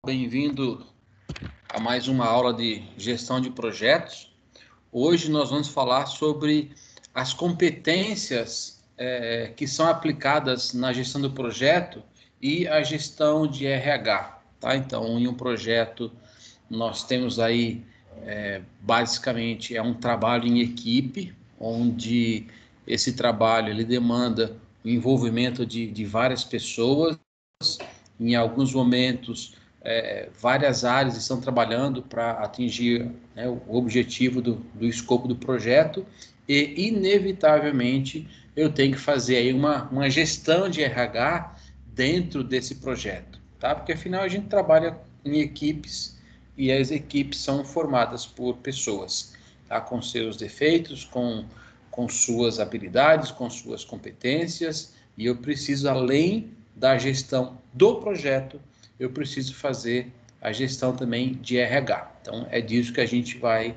Bem-vindo a mais uma aula de gestão de projetos. Hoje nós vamos falar sobre as competências que são aplicadas na gestão do projeto e a gestão de RH. Tá? Então, em um projeto, nós temos aí, basicamente, um trabalho em equipe, onde esse trabalho ele demanda o envolvimento de várias pessoas. Em alguns momentos, várias áreas estão trabalhando para atingir, né, o objetivo do escopo do projeto e, inevitavelmente, eu tenho que fazer aí uma gestão de RH dentro desse projeto, tá? Porque, afinal, a gente trabalha em equipes e as equipes são formadas por pessoas, tá? Com seus defeitos, com suas habilidades, com suas competências, e eu preciso, além da gestão do projeto, eu preciso fazer a gestão também de RH. Então, é disso que a gente vai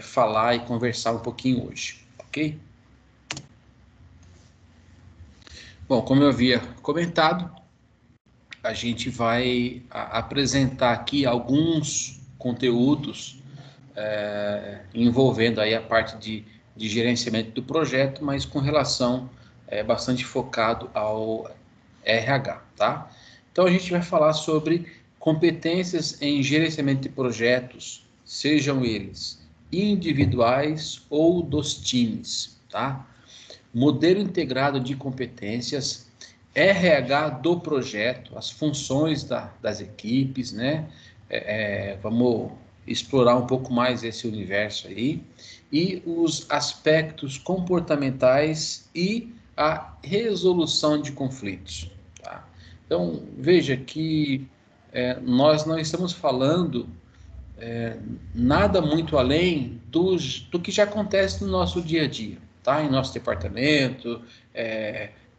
falar e conversar um pouquinho hoje, ok? Bom, como eu havia comentado, a gente vai apresentar aqui alguns conteúdos envolvendo aí a parte de gerenciamento do projeto, mas com relação bastante focado ao RH, tá? Então a gente vai falar sobre competências em gerenciamento de projetos, sejam eles individuais ou dos times, tá? Modelo integrado de competências, RH do projeto, as funções das equipes, né? Vamos explorar um pouco mais esse universo aí, e os aspectos comportamentais e a resolução de conflitos. Tá? Então, veja que nós não estamos falando nada muito além do que já acontece no nosso dia a dia, tá? Em nosso departamento,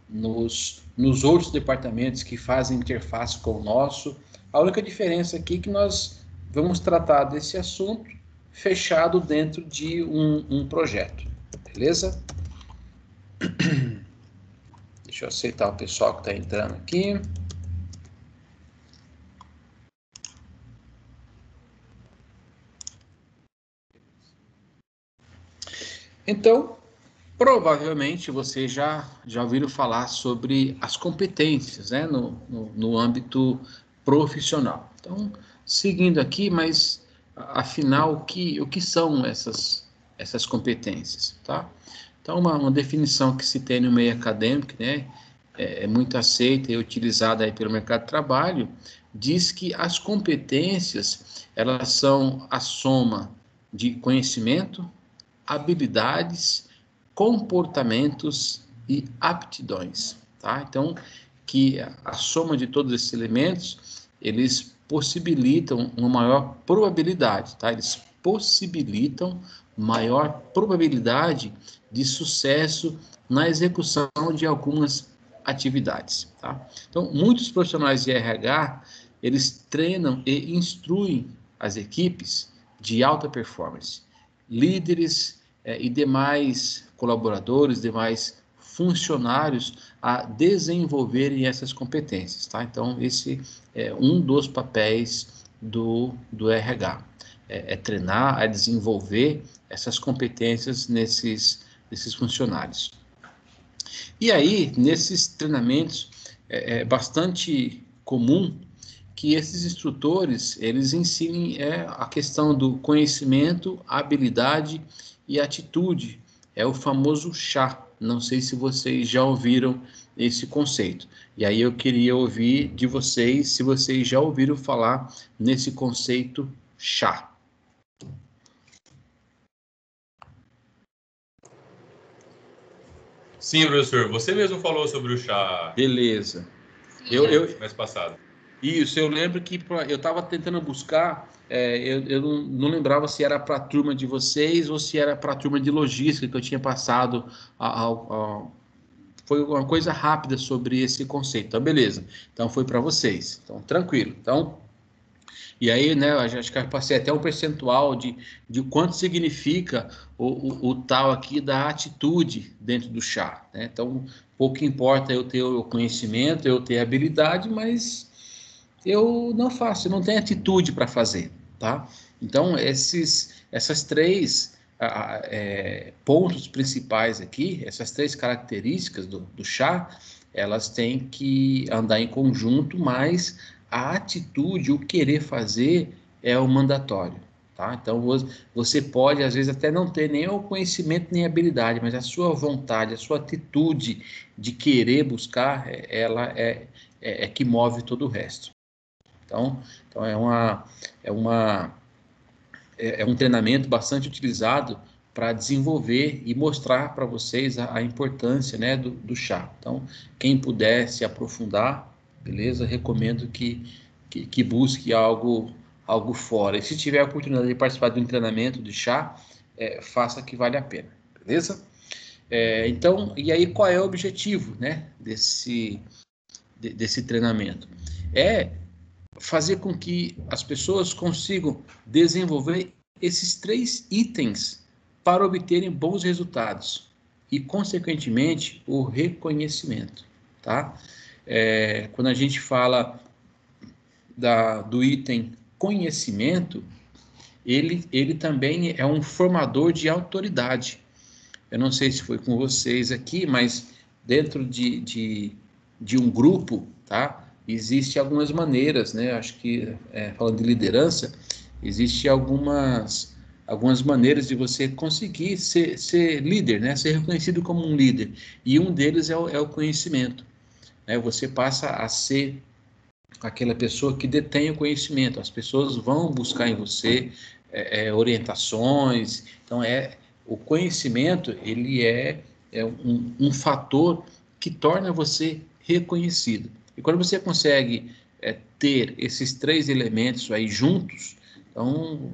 nos outros departamentos que fazem interface com o nosso. A única diferença aqui é que nós vamos tratar desse assunto fechado dentro de um projeto, beleza? Deixa eu aceitar o pessoal que está entrando aqui. Então, provavelmente vocês já ouviram falar sobre as competências, né, no âmbito profissional. Então, seguindo aqui, mas afinal, o que são essas competências, tá? Então, uma definição que se tem no meio acadêmico, né, é muito aceita e utilizada aí pelo mercado de trabalho, diz que as competências, elas são a soma de conhecimento, habilidades, comportamentos e aptidões, tá? Então, que a soma de todos esses elementos, eles possibilitam uma maior probabilidade, tá? Eles possibilitam maior probabilidade de sucesso na execução de algumas atividades, tá? Então, muitos profissionais de RH, eles treinam e instruem as equipes de alta performance, líderes e demais colaboradores, demais funcionários a desenvolverem essas competências, tá? Então, esse é um dos papéis do RH, treinar, a desenvolver essas competências nesses funcionários. E aí, nesses treinamentos, é bastante comum que esses instrutores, eles ensinem a questão do conhecimento, habilidade e atitude. É o famoso chá. Não sei se vocês já ouviram esse conceito. E aí eu queria ouvir de vocês se vocês já ouviram falar nesse conceito chá. Sim, professor, você mesmo falou sobre o chá. Beleza. Mês passado. Isso, eu lembro que eu estava tentando buscar, eu não lembrava se era para a turma de vocês ou se era para a turma de logística que eu tinha passado. Foi uma coisa rápida sobre esse conceito. Então, beleza. Então, foi para vocês. Então, tranquilo. Então, e aí, né, acho que eu passei até um percentual de quanto significa o tal aqui da atitude dentro do chá, né? Então, pouco importa eu ter o conhecimento, eu ter a habilidade, mas eu não faço, eu não tenho atitude para fazer, tá? Então, essas três pontos principais aqui, essas três características do chá, elas têm que andar em conjunto, mas a atitude, o querer fazer é o mandatório, tá? Então, você pode, às vezes, até não ter nem o conhecimento nem a habilidade, mas a sua vontade, a sua atitude de querer buscar, ela é que move todo o resto. Então é um treinamento bastante utilizado para desenvolver e mostrar para vocês a importância, né, do chá. Então, quem puder se aprofundar, beleza? Recomendo que busque algo fora. E se tiver a oportunidade de participar de um treinamento de chá, faça que vale a pena, beleza? Então, e aí qual é o objetivo, né, desse treinamento? É fazer com que as pessoas consigam desenvolver esses 3 itens para obterem bons resultados e, consequentemente, o reconhecimento, tá? Quando a gente fala do item conhecimento, ele também é um formador de autoridade. Eu não sei se foi com vocês aqui, mas dentro de um grupo, tá? Existem algumas maneiras, né? Acho que, falando de liderança, existem algumas maneiras de você conseguir ser líder, né? Ser reconhecido como um líder. E um deles é o conhecimento, né? Você passa a ser aquela pessoa que detém o conhecimento. As pessoas vão buscar em você orientações. Então, o conhecimento, ele é um fator que torna você reconhecido. E quando você consegue ter esses 3 elementos aí juntos, então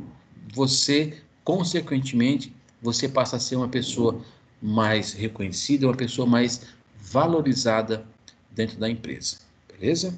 você, consequentemente, você passa a ser uma pessoa mais reconhecida, uma pessoa mais valorizada dentro da empresa. Beleza?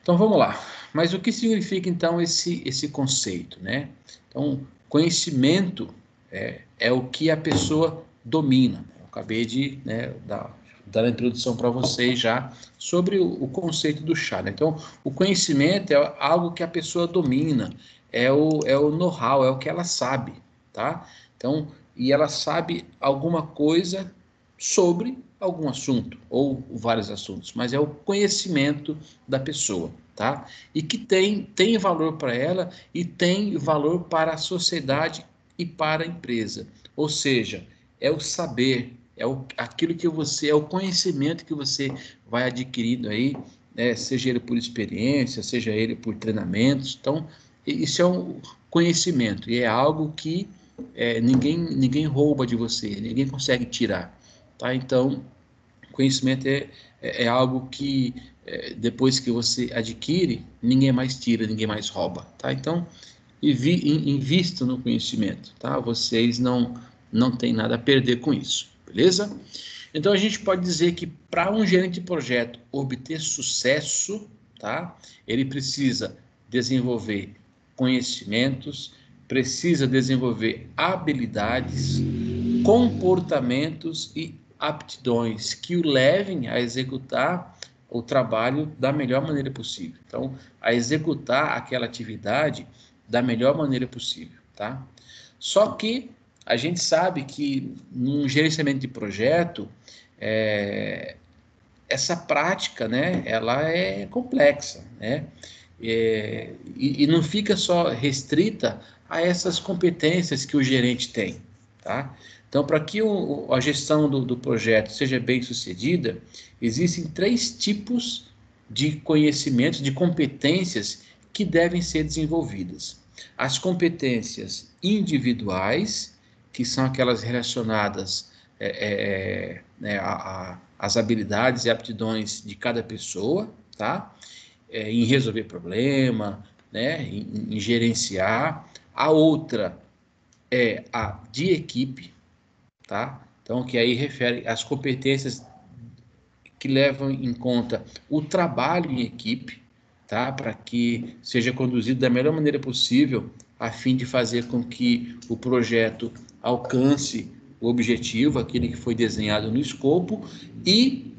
Então vamos lá. Mas o que significa então esse conceito, né? Então, conhecimento é o que a pessoa domina. Eu acabei de dar a introdução para vocês já sobre o conceito do chá, né? Então, o conhecimento é algo que a pessoa domina, é o know-how, é o que ela sabe, tá? Então, e ela sabe alguma coisa sobre algum assunto, ou vários assuntos, mas é o conhecimento da pessoa, tá? E que tem valor para ela e tem valor para a sociedade e para a empresa. Ou seja, é o saber, aquilo que você, é o conhecimento que você vai adquirindo aí, né? Seja ele por experiência, seja ele por treinamentos. Então, isso é um conhecimento e é algo que ninguém rouba de você, ninguém consegue tirar, tá? Então, conhecimento é algo que depois que você adquire, ninguém mais tira, ninguém mais rouba, tá? Então, invista no conhecimento, tá? Vocês não têm nada a perder com isso, beleza? Então, a gente pode dizer que para um gerente de projeto obter sucesso, tá? Ele precisa desenvolver conhecimentos, precisa desenvolver habilidades, comportamentos e aptidões que o levem a executar o trabalho da melhor maneira possível. Então, a executar aquela atividade da melhor maneira possível, tá? Só que a gente sabe que num gerenciamento de projeto, essa prática, né, ela é complexa, né? E não fica só restrita a essas competências que o gerente tem, tá? Então, para que a gestão do projeto seja bem sucedida, existem 3 tipos de conhecimentos, de competências que devem ser desenvolvidas. As competências individuais, que são aquelas relacionadas às habilidades e aptidões de cada pessoa, tá? Em resolver problema, né? Em gerenciar. A outra é a de equipe, tá? Então, que aí refere às competências que levam em conta o trabalho em equipe, tá? Para que seja conduzido da melhor maneira possível, a fim de fazer com que o projeto alcance o objetivo, aquele que foi desenhado no escopo, e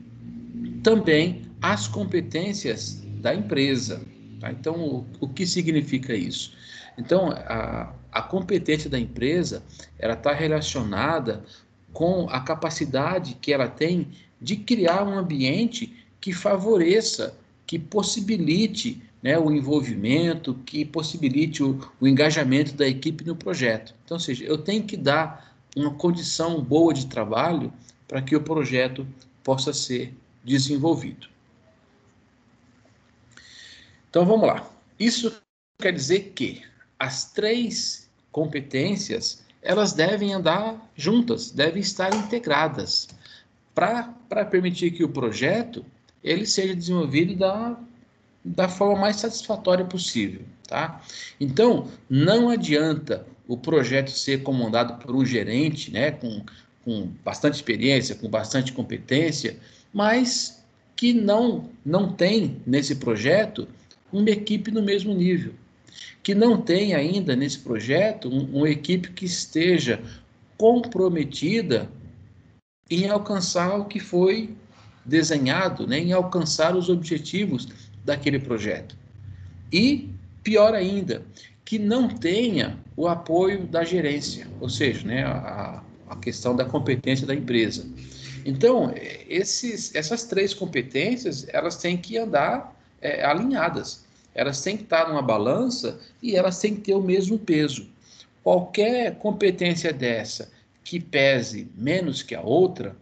também as competências da empresa, Tá? Então, o que significa isso? Então, a competência da empresa, ela está relacionada com a capacidade que ela tem de criar um ambiente que favoreça, que possibilite, né, o envolvimento, que possibilite o engajamento da equipe no projeto. Então, ou seja, eu tenho que dar uma condição boa de trabalho para que o projeto possa ser desenvolvido. Então, vamos lá. Isso quer dizer que as 3 competências, elas devem andar juntas, devem estar integradas, para permitir que o projeto ele seja desenvolvido da forma mais satisfatória possível, tá? Então, não adianta o projeto ser comandado por um gerente, né, com bastante experiência, com bastante competência, mas que não tem nesse projeto uma equipe no mesmo nível, que não tem ainda nesse projeto uma equipe que esteja comprometida em alcançar o que foi desenhado, né, em alcançar os objetivos daquele projeto. E, pior ainda, que não tenha o apoio da gerência, ou seja, né, a questão da competência da empresa. Então, essas 3 competências, elas têm que andar alinhadas. Elas têm que estar numa balança e elas têm que ter o mesmo peso. Qualquer competência dessa que pese menos que a outra,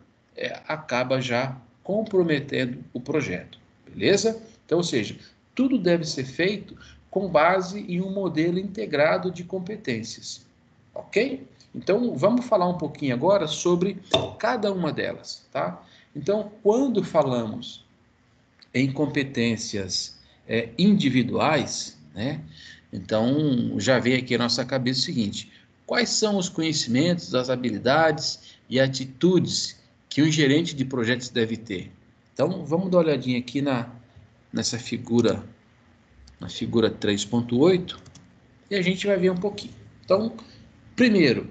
acaba já comprometendo o projeto, beleza? Então, ou seja, tudo deve ser feito com base em um modelo integrado de competências, ok? Então, vamos falar um pouquinho agora sobre cada uma delas, tá? Então, quando falamos em competências individuais, né? Então, já veio aqui a nossa cabeça o seguinte: quais são os conhecimentos, as habilidades e atitudes que um gerente de projetos deve ter? Então, vamos dar uma olhadinha aqui nessa figura, na figura 3.8, e a gente vai ver um pouquinho. Então, primeiro,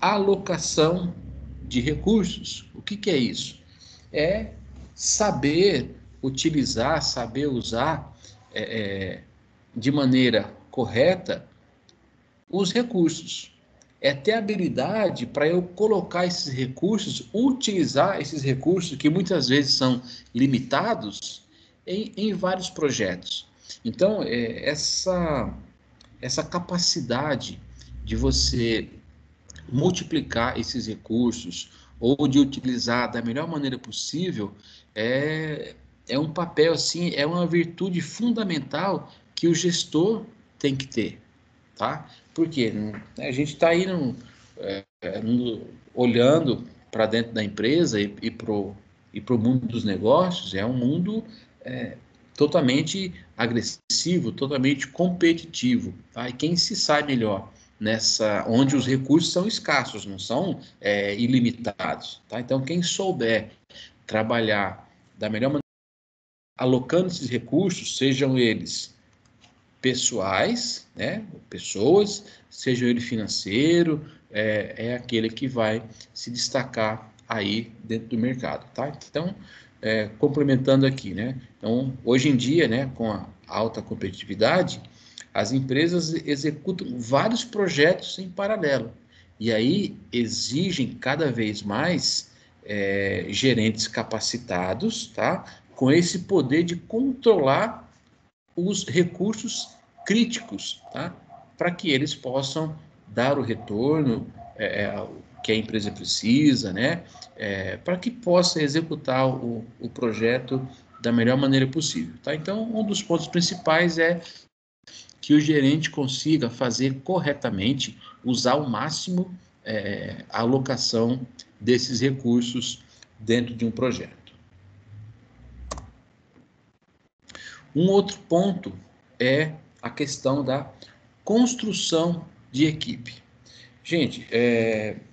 alocação de recursos. O que é isso? É saber utilizar, saber usar de maneira correta os recursos. É ter habilidade para eu colocar esses recursos, utilizar esses recursos que muitas vezes são limitados em vários projetos. Então, essa capacidade de você multiplicar esses recursos ou de utilizar da melhor maneira possível é um papel, assim, é uma virtude fundamental que o gestor tem que ter, tá? Porque a gente está aí olhando para dentro da empresa e pro mundo dos negócios, é um mundo totalmente agressivo, totalmente competitivo, tá? E quem se sai melhor onde os recursos são escassos, não são ilimitados, tá? Então, quem souber trabalhar da melhor maneira, alocando esses recursos, sejam eles pessoais, né, pessoas, seja ele financeiro, é aquele que vai se destacar aí dentro do mercado, tá? Então, complementando aqui, né? Então, hoje em dia, né, com a alta competitividade, as empresas executam vários projetos em paralelo e aí exigem cada vez mais gerentes capacitados, tá? Com esse poder de controlar os recursos críticos, tá? Para que eles possam dar o retorno que a empresa precisa, né? Para que possa executar o projeto da melhor maneira possível, tá? Então, um dos pontos principais é que o gerente consiga fazer corretamente, usar ao máximo a alocação desses recursos dentro de um projeto. Um outro ponto é a questão da construção de equipe. Gente,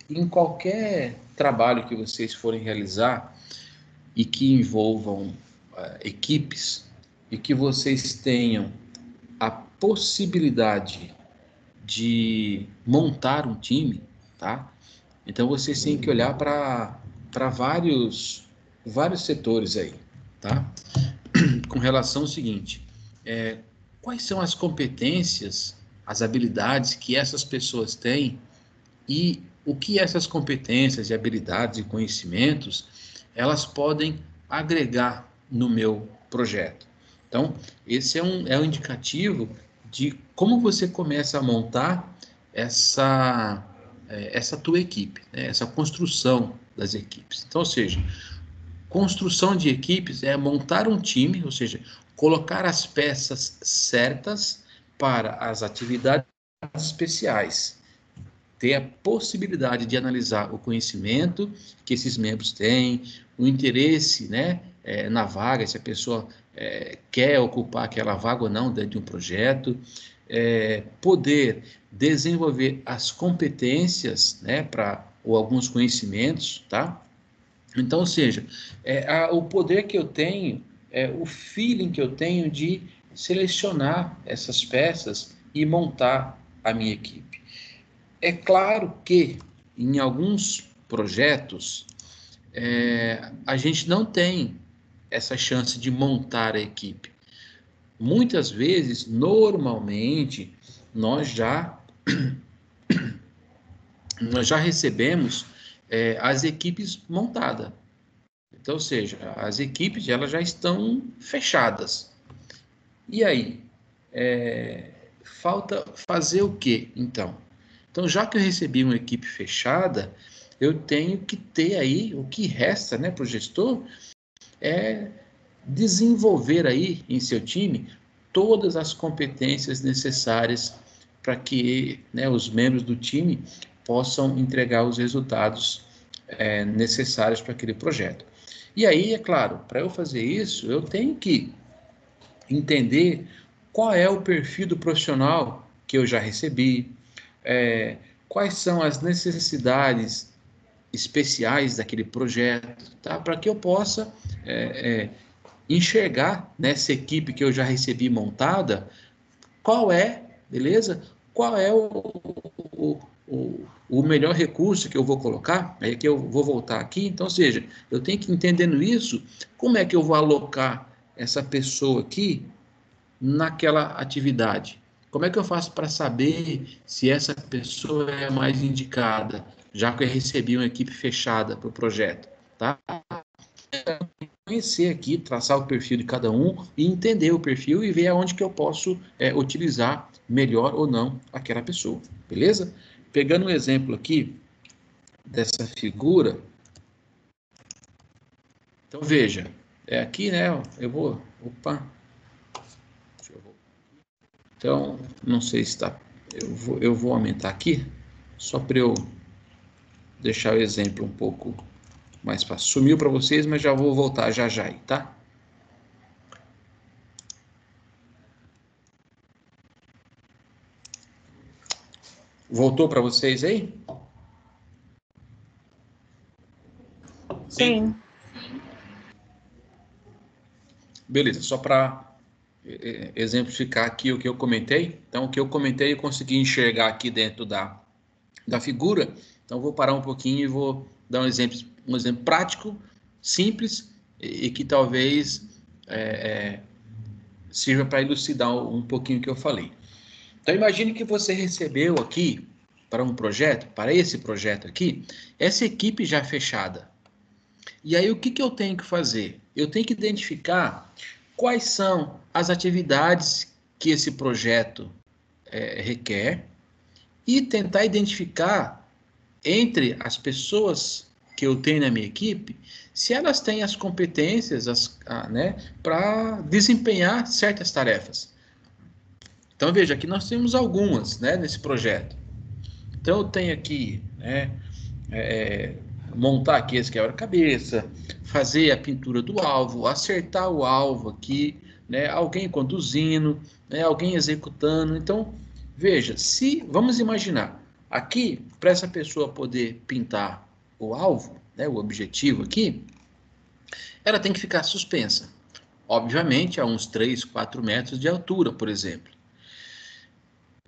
em qualquer trabalho que vocês forem realizar e que envolvam equipes e que vocês tenham a possibilidade de montar um time, tá? Então vocês têm que olhar para vários setores aí, tá? Com relação ao seguinte, quais são as competências, as habilidades que essas pessoas têm e o que essas competências e habilidades e conhecimentos elas podem agregar no meu projeto. Então, esse é um indicativo de como você começa a montar essa tua equipe, né? Essa construção das equipes. Então, ou seja, construção de equipes é montar um time, ou seja, colocar as peças certas para as atividades especiais, ter a possibilidade de analisar o conhecimento que esses membros têm, o interesse, né, na vaga, se a pessoa quer ocupar aquela vaga ou não dentro de um projeto, poder desenvolver as competências, né, ou alguns conhecimentos, tá? Então, ou seja, o poder que eu tenho, o feeling que eu tenho de selecionar essas peças e montar a minha equipe. É claro que em alguns projetos a gente não tem essa chance de montar a equipe. Muitas vezes, normalmente, nós já recebemos as equipes montadas. Então, ou seja, as equipes elas já estão fechadas. E aí? Falta fazer o quê, então? Então, já que eu recebi uma equipe fechada, eu tenho que ter aí, o que resta, né, para o gestor, é desenvolver aí em seu time todas as competências necessárias para que, né, os membros do time possam entregar os resultados necessários para aquele projeto. E aí, é claro, para eu fazer isso, eu tenho que entender qual é o perfil do profissional que eu já recebi, quais são as necessidades especiais daquele projeto, tá? Para que eu possa enxergar nessa equipe que eu já recebi montada, qual é, beleza? Qual é o melhor recurso que eu vou colocar, aí que eu vou voltar aqui, então, ou seja, eu tenho que entendendo isso, como é que eu vou alocar essa pessoa aqui naquela atividade? Como é que eu faço para saber se essa pessoa é a mais indicada, já que eu recebi uma equipe fechada para o projeto, tá? Conhecer aqui, traçar o perfil de cada um e entender o perfil e ver aonde que eu posso utilizar melhor ou não aquela pessoa, beleza? Pegando um exemplo aqui dessa figura, então veja, aqui, né, eu vou, então, não sei se está, eu vou aumentar aqui, só para eu deixar o exemplo um pouco mais fácil. Sumiu para vocês, mas já vou voltar já aí, tá? Voltou para vocês aí? Sim. Beleza, só para exemplificar aqui o que eu comentei. Então, o que eu comentei eu consegui enxergar aqui dentro da figura. Então, vou parar um pouquinho e vou dar um exemplo prático, simples e que talvez sirva para elucidar um pouquinho o que eu falei. Então, imagine que você recebeu aqui para um projeto, para esse projeto aqui, essa equipe já fechada. E aí, o que eu tenho que fazer? Eu tenho que identificar quais são as atividades que esse projeto requer e tentar identificar entre as pessoas que eu tenho na minha equipe, se elas têm as competências né, para desempenhar certas tarefas. Então, veja, aqui nós temos algumas, né, nesse projeto. Então, eu tenho aqui, né, montar aqui esse quebra-cabeça, fazer a pintura do alvo, acertar o alvo aqui, né, alguém conduzindo, né, alguém executando. Então, veja, vamos imaginar, aqui, para essa pessoa poder pintar o alvo, né, o objetivo aqui, ela tem que ficar suspensa. Obviamente, a uns 3, 4 metros de altura, por exemplo.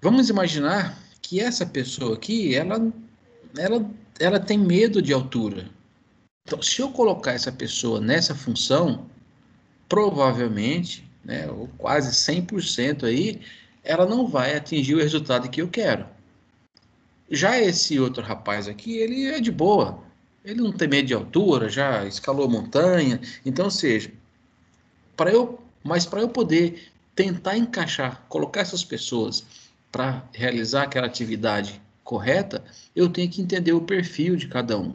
Vamos imaginar que essa pessoa aqui, ela tem medo de altura. Então, se eu colocar essa pessoa nessa função, provavelmente né, ou quase 100% aí, ela não vai atingir o resultado que eu quero. Já esse outro rapaz aqui, ele é de boa. Ele não tem medo de altura, já escalou montanha. Então, ou seja, mas para eu poder tentar encaixar, colocar essas pessoas para realizar aquela atividade correta, eu tenho que entender o perfil de cada um.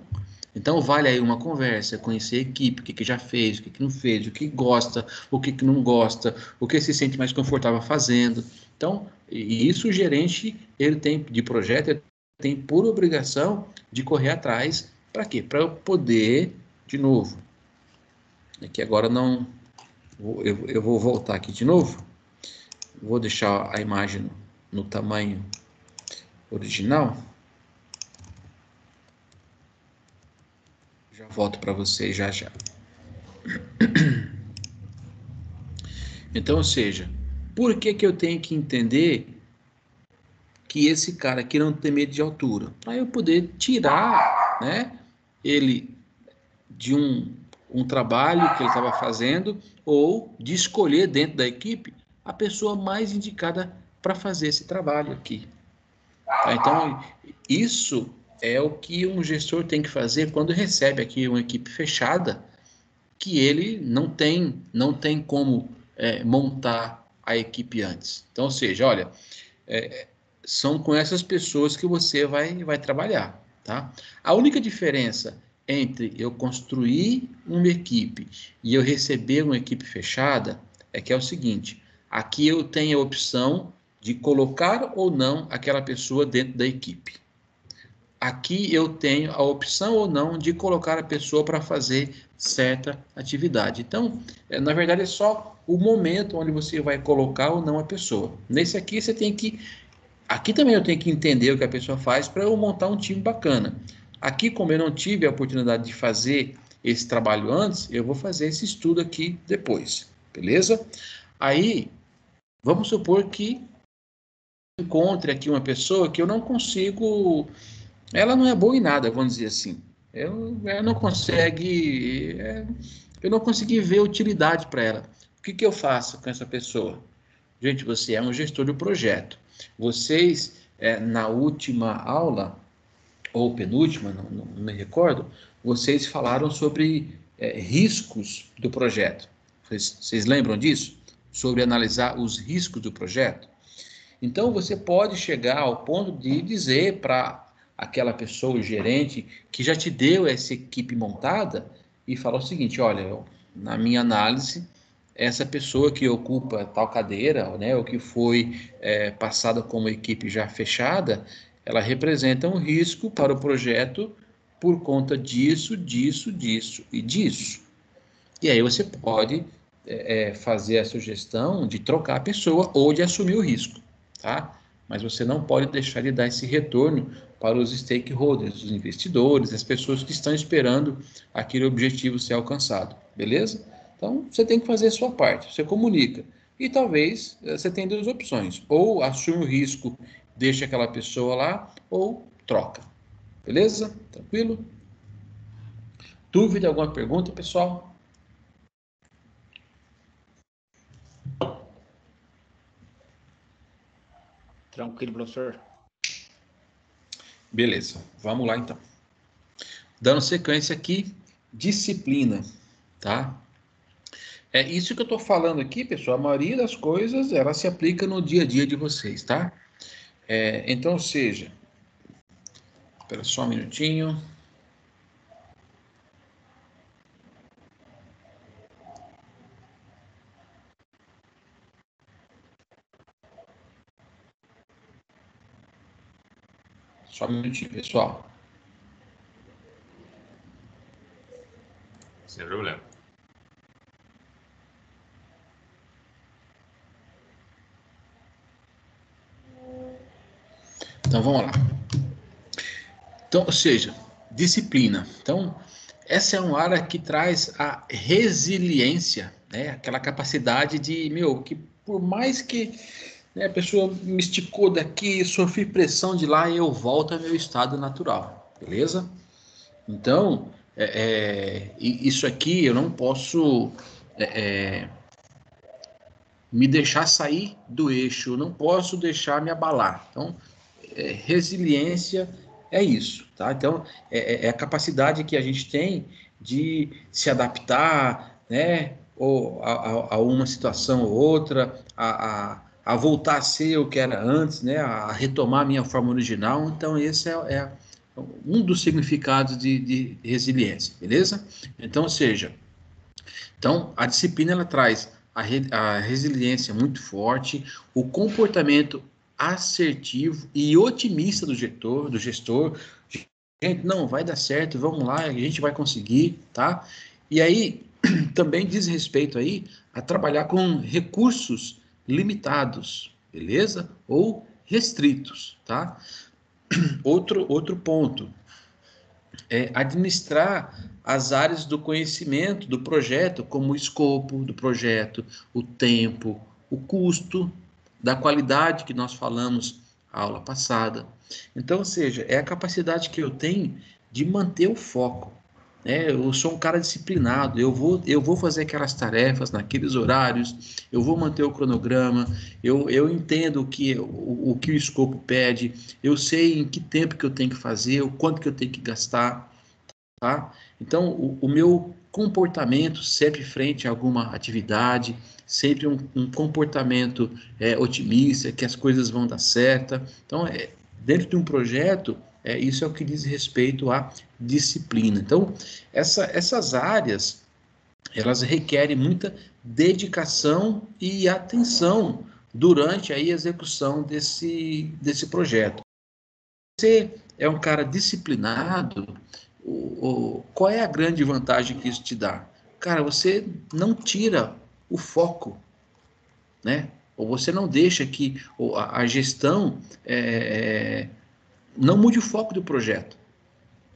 Então, vale aí uma conversa, conhecer a equipe, o que já fez, o que não fez, o que gosta, o que não gosta, o que se sente mais confortável fazendo. Então, e isso o gerente, ele tem de projeto, ele tem por obrigação de correr atrás. Para quê? Para eu poder, de novo, aqui agora não, eu vou voltar aqui de novo, vou deixar a imagem no tamanho original. Já volto para vocês já. Então, ou seja, por que eu tenho que entender que esse cara aqui não tem medo de altura? Para eu poder tirar, né, ele de um trabalho que ele estava fazendo, ou de escolher dentro da equipe a pessoa mais indicada para fazer esse trabalho aqui. Tá? Então, isso é o que um gestor tem que fazer quando recebe aqui uma equipe fechada, que ele não tem como montar a equipe antes. Então, ou seja, olha, são com essas pessoas que você vai trabalhar, tá? A única diferença entre eu construir uma equipe e eu receber uma equipe fechada é que é o seguinte: aqui eu tenho a opção de colocar ou não aquela pessoa dentro da equipe. Aqui eu tenho a opção ou não de colocar a pessoa para fazer certa atividade. Então, na verdade, é só o momento onde você vai colocar ou não a pessoa. Nesse aqui, você tem que. Aqui também eu tenho que entender o que a pessoa faz para eu montar um time bacana. Aqui, como eu não tive a oportunidade de fazer esse trabalho antes, eu vou fazer esse estudo aqui depois. Beleza? Aí, vamos supor que encontre aqui uma pessoa que eu não consigo. Ela não é boa em nada, vamos dizer assim. Ela não consegue. Eu não consegui ver utilidade para ela. O que eu faço com essa pessoa? Gente, você é um gestor do projeto. Vocês, na última aula, ou penúltima, não me recordo, vocês falaram sobre riscos do projeto. Vocês lembram disso? Sobre analisar os riscos do projeto? Então, você pode chegar ao ponto de dizer para aquela pessoa, o gerente, que já te deu essa equipe montada, e falar o seguinte: olha, na minha análise, essa pessoa que ocupa tal cadeira, né, ou que foi passada como equipe já fechada, ela representa um risco para o projeto por conta disso, disso, disso e disso. E aí você pode fazer a sugestão de trocar a pessoa ou de assumir o risco, tá? Mas você não pode deixar de dar esse retorno para os stakeholders, os investidores, as pessoas que estão esperando aquele objetivo ser alcançado, beleza? Então, você tem que fazer a sua parte, você comunica. E talvez você tenha duas opções: ou assume o risco, deixa aquela pessoa lá, ou troca. Beleza? Tranquilo? Dúvida, alguma pergunta, pessoal? Tranquilo, professor. Beleza, vamos lá então. Dando sequência aqui, disciplina, tá? Isso que eu estou falando aqui, pessoal, a maioria das coisas, ela se aplica no dia a dia de vocês, tá? Então, ou seja, espera só um minutinho. Só um minutinho, pessoal. Sem problema. Então, vamos lá. Então, ou seja, disciplina. Então, essa é uma área que traz a resiliência, né? Aquela capacidade de, que por mais que, né, a pessoa me esticou daqui, sofri pressão de lá, eu volto ao meu estado natural, beleza? Então, isso aqui eu não posso me deixar sair do eixo, eu não posso deixar me abalar. Então, resiliência é isso, tá? Então, é a capacidade que a gente tem de se adaptar, né? Ou a uma situação ou outra, a voltar a ser o que era antes, né? A retomar a minha forma original. Então, esse é um dos significados de resiliência, beleza? Então, ou seja, então, a disciplina ela traz a resiliência muito forte, o comportamento assertivo e otimista do gestor. Gente, não, vai dar certo, vamos lá, a gente vai conseguir, tá? E aí, também diz respeito aí a trabalhar com recursos limitados, beleza? Ou restritos, tá? Outro ponto, administrar as áreas do conhecimento do projeto, como o escopo do projeto, o tempo, o custo, da qualidade que nós falamos na aula passada. Então, ou seja, é a capacidade que eu tenho de manter o foco. Eu sou um cara disciplinado, eu vou fazer aquelas tarefas naqueles horários, eu vou manter o cronograma, eu entendo o que o escopo pede, eu sei em que tempo que eu tenho que fazer, o quanto que eu tenho que gastar, tá? Então, o meu comportamento sempre frente a alguma atividade, sempre um comportamento otimista, que as coisas vão dar certo. Então, dentro de um projeto, isso é o que diz respeito à disciplina. Então, essas áreas, elas requerem muita dedicação e atenção durante a execução desse projeto. Você é um cara disciplinado, qual é a grande vantagem que isso te dá? Cara, você não tira o foco, né? Ou você não deixa que a gestão não mude o foco do projeto.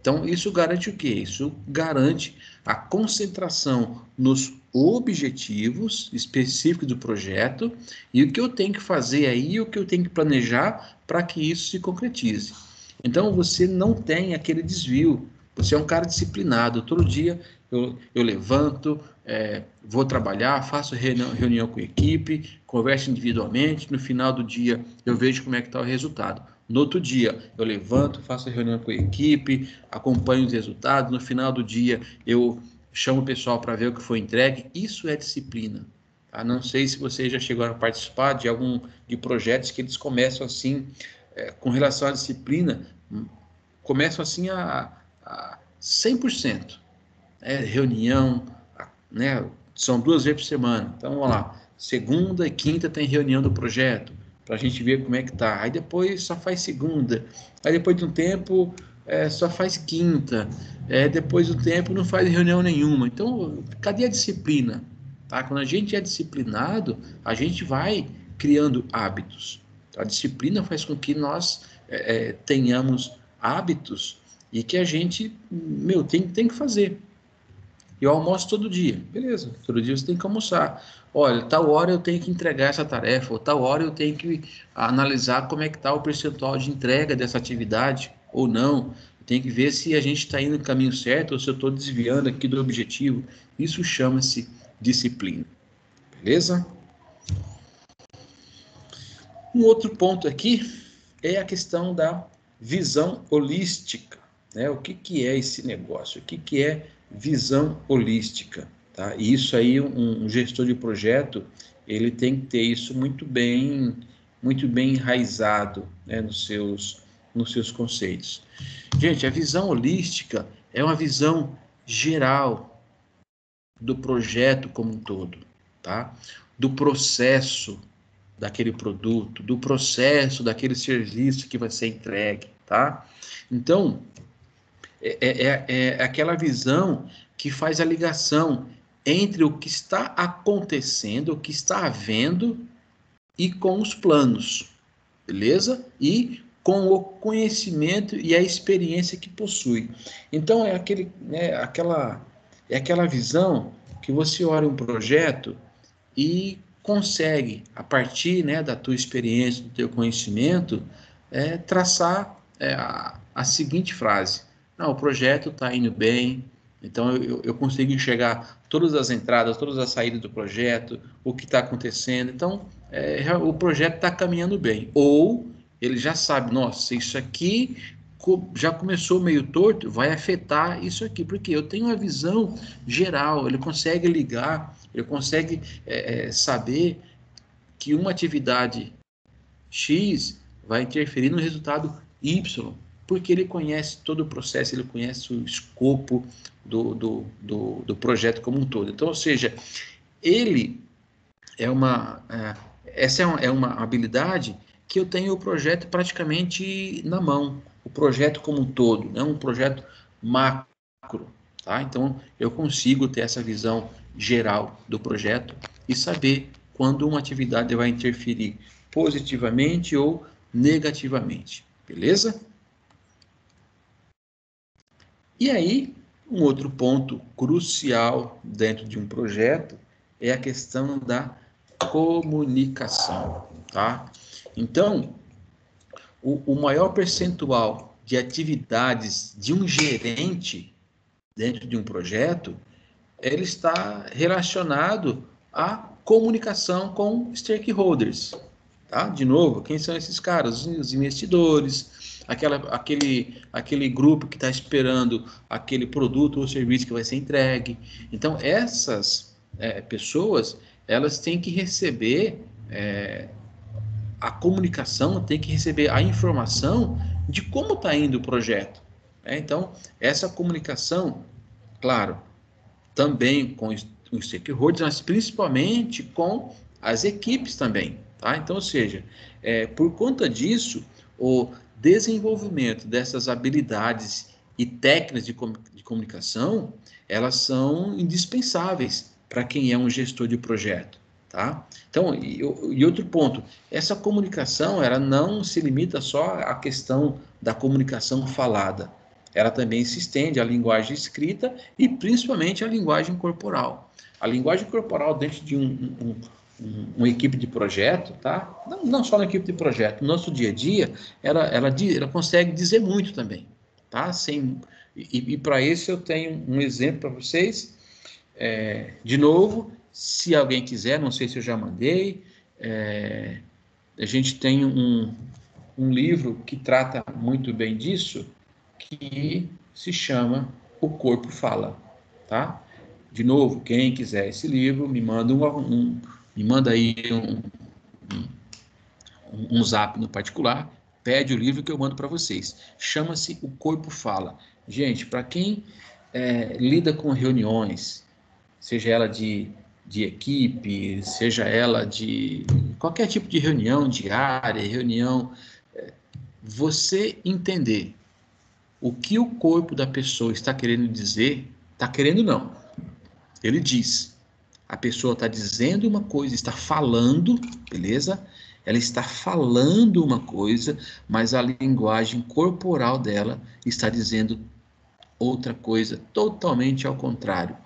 Então, isso garante o quê? Isso garante a concentração nos objetivos específicos do projeto e o que eu tenho que fazer aí, o que eu tenho que planejar para que isso se concretize. Então, você não tem aquele desvio. Você é um cara disciplinado. Todo dia eu levanto, vou trabalhar, faço reunião com a equipe, converso individualmente. No final do dia, eu vejo como é que está o resultado. No outro dia, eu levanto, faço a reunião com a equipe, acompanho os resultados. No final do dia, eu chamo o pessoal para ver o que foi entregue. Isso é disciplina. Tá? Não sei se vocês já chegaram a participar de projetos que eles começam assim, com relação à disciplina, começam assim a 100%. Reunião, né? São 2 vezes por semana. Então, vamos lá. Segunda e quinta tem reunião do projeto, para a gente ver como é que tá. Aí depois só faz segunda. Aí depois de um tempo, só faz quinta. Depois do tempo, não faz reunião nenhuma. Então, cadê a disciplina? Tá? Quando a gente é disciplinado, a gente vai criando hábitos. A disciplina faz com que nós tenhamos hábitos e que a gente, tem que fazer. Eu almoço todo dia. Beleza, todo dia você tem que almoçar. Olha, tal hora eu tenho que entregar essa tarefa, ou tal hora eu tenho que analisar como é que está o percentual de entrega dessa atividade, ou não. Tem que ver se a gente está indo no caminho certo, ou se eu estou desviando aqui do objetivo. Isso chama-se disciplina. Beleza? Um outro ponto aqui é a questão da visão holística. O que é esse negócio? O que é visão holística? Tá? E isso aí, um gestor de projeto, ele tem que ter isso muito bem enraizado, né, nos seus conceitos. Gente, a visão holística é uma visão geral do projeto como um todo, tá? Do processo daquele produto, do processo daquele serviço que vai ser entregue, tá? Então, é aquela visão que faz a ligação entre o que está acontecendo, o que está havendo e com os planos, beleza? E com o conhecimento e a experiência que possui. Então, é aquela visão que você olha um projeto e consegue, a partir, né, da tua experiência, do teu conhecimento, traçar a seguinte frase: não, o projeto está indo bem, então eu consigo enxergar todas as entradas, todas as saídas do projeto, o que está acontecendo. Então, o projeto está caminhando bem. Ou ele já sabe, nossa, isso aqui já começou meio torto, vai afetar isso aqui, porque eu tenho uma visão geral, ele consegue ligar, ele consegue saber que uma atividade X vai interferir no resultado Y, porque ele conhece todo o processo, ele conhece o escopo do projeto como um todo. Então, ou seja, ele essa é uma habilidade que eu tenho o projeto praticamente na mão, o projeto como um todo, não um projeto macro, tá? Então, eu consigo ter essa visão geral do projeto e saber quando uma atividade vai interferir positivamente ou negativamente, beleza? E aí, um outro ponto crucial dentro de um projeto é a questão da comunicação, tá? Então, o maior percentual de atividades de um gerente dentro de um projeto, ele está relacionado à comunicação com stakeholders, tá? De novo, quem são esses caras? Os investidores, aquele grupo que está esperando aquele produto ou serviço que vai ser entregue. Então, essas pessoas, elas têm que receber a comunicação, tem que receber a informação de como está indo o projeto. Então, essa comunicação, claro, também com os stakeholders, mas principalmente com as equipes também. Tá? Então, ou seja, por conta disso, o desenvolvimento dessas habilidades e técnicas de comunicação, elas são indispensáveis para quem é um gestor de projeto. Tá? Então, e outro ponto, essa comunicação, ela não se limita só à questão da comunicação falada, ela também se estende à linguagem escrita e principalmente à linguagem corporal. A linguagem corporal dentro de uma equipe de projeto, tá? Não só na equipe de projeto, no nosso dia a dia, ela consegue dizer muito também, tá? E para isso eu tenho um exemplo para vocês. De novo, se alguém quiser, não sei se eu já mandei, a gente tem um livro que trata muito bem disso, que se chama O Corpo Fala, tá? De novo, quem quiser esse livro, me manda me manda aí um zap no particular, pede o livro que eu mando para vocês. Chama-se O Corpo Fala. Gente, para quem lida com reuniões, seja ela de equipe, seja ela de qualquer tipo de reunião diária, você entender o que o corpo da pessoa está querendo dizer, está querendo não, ele diz. A pessoa está dizendo uma coisa, está falando, beleza? Ela está falando uma coisa, mas a linguagem corporal dela está dizendo outra coisa, totalmente ao contrário.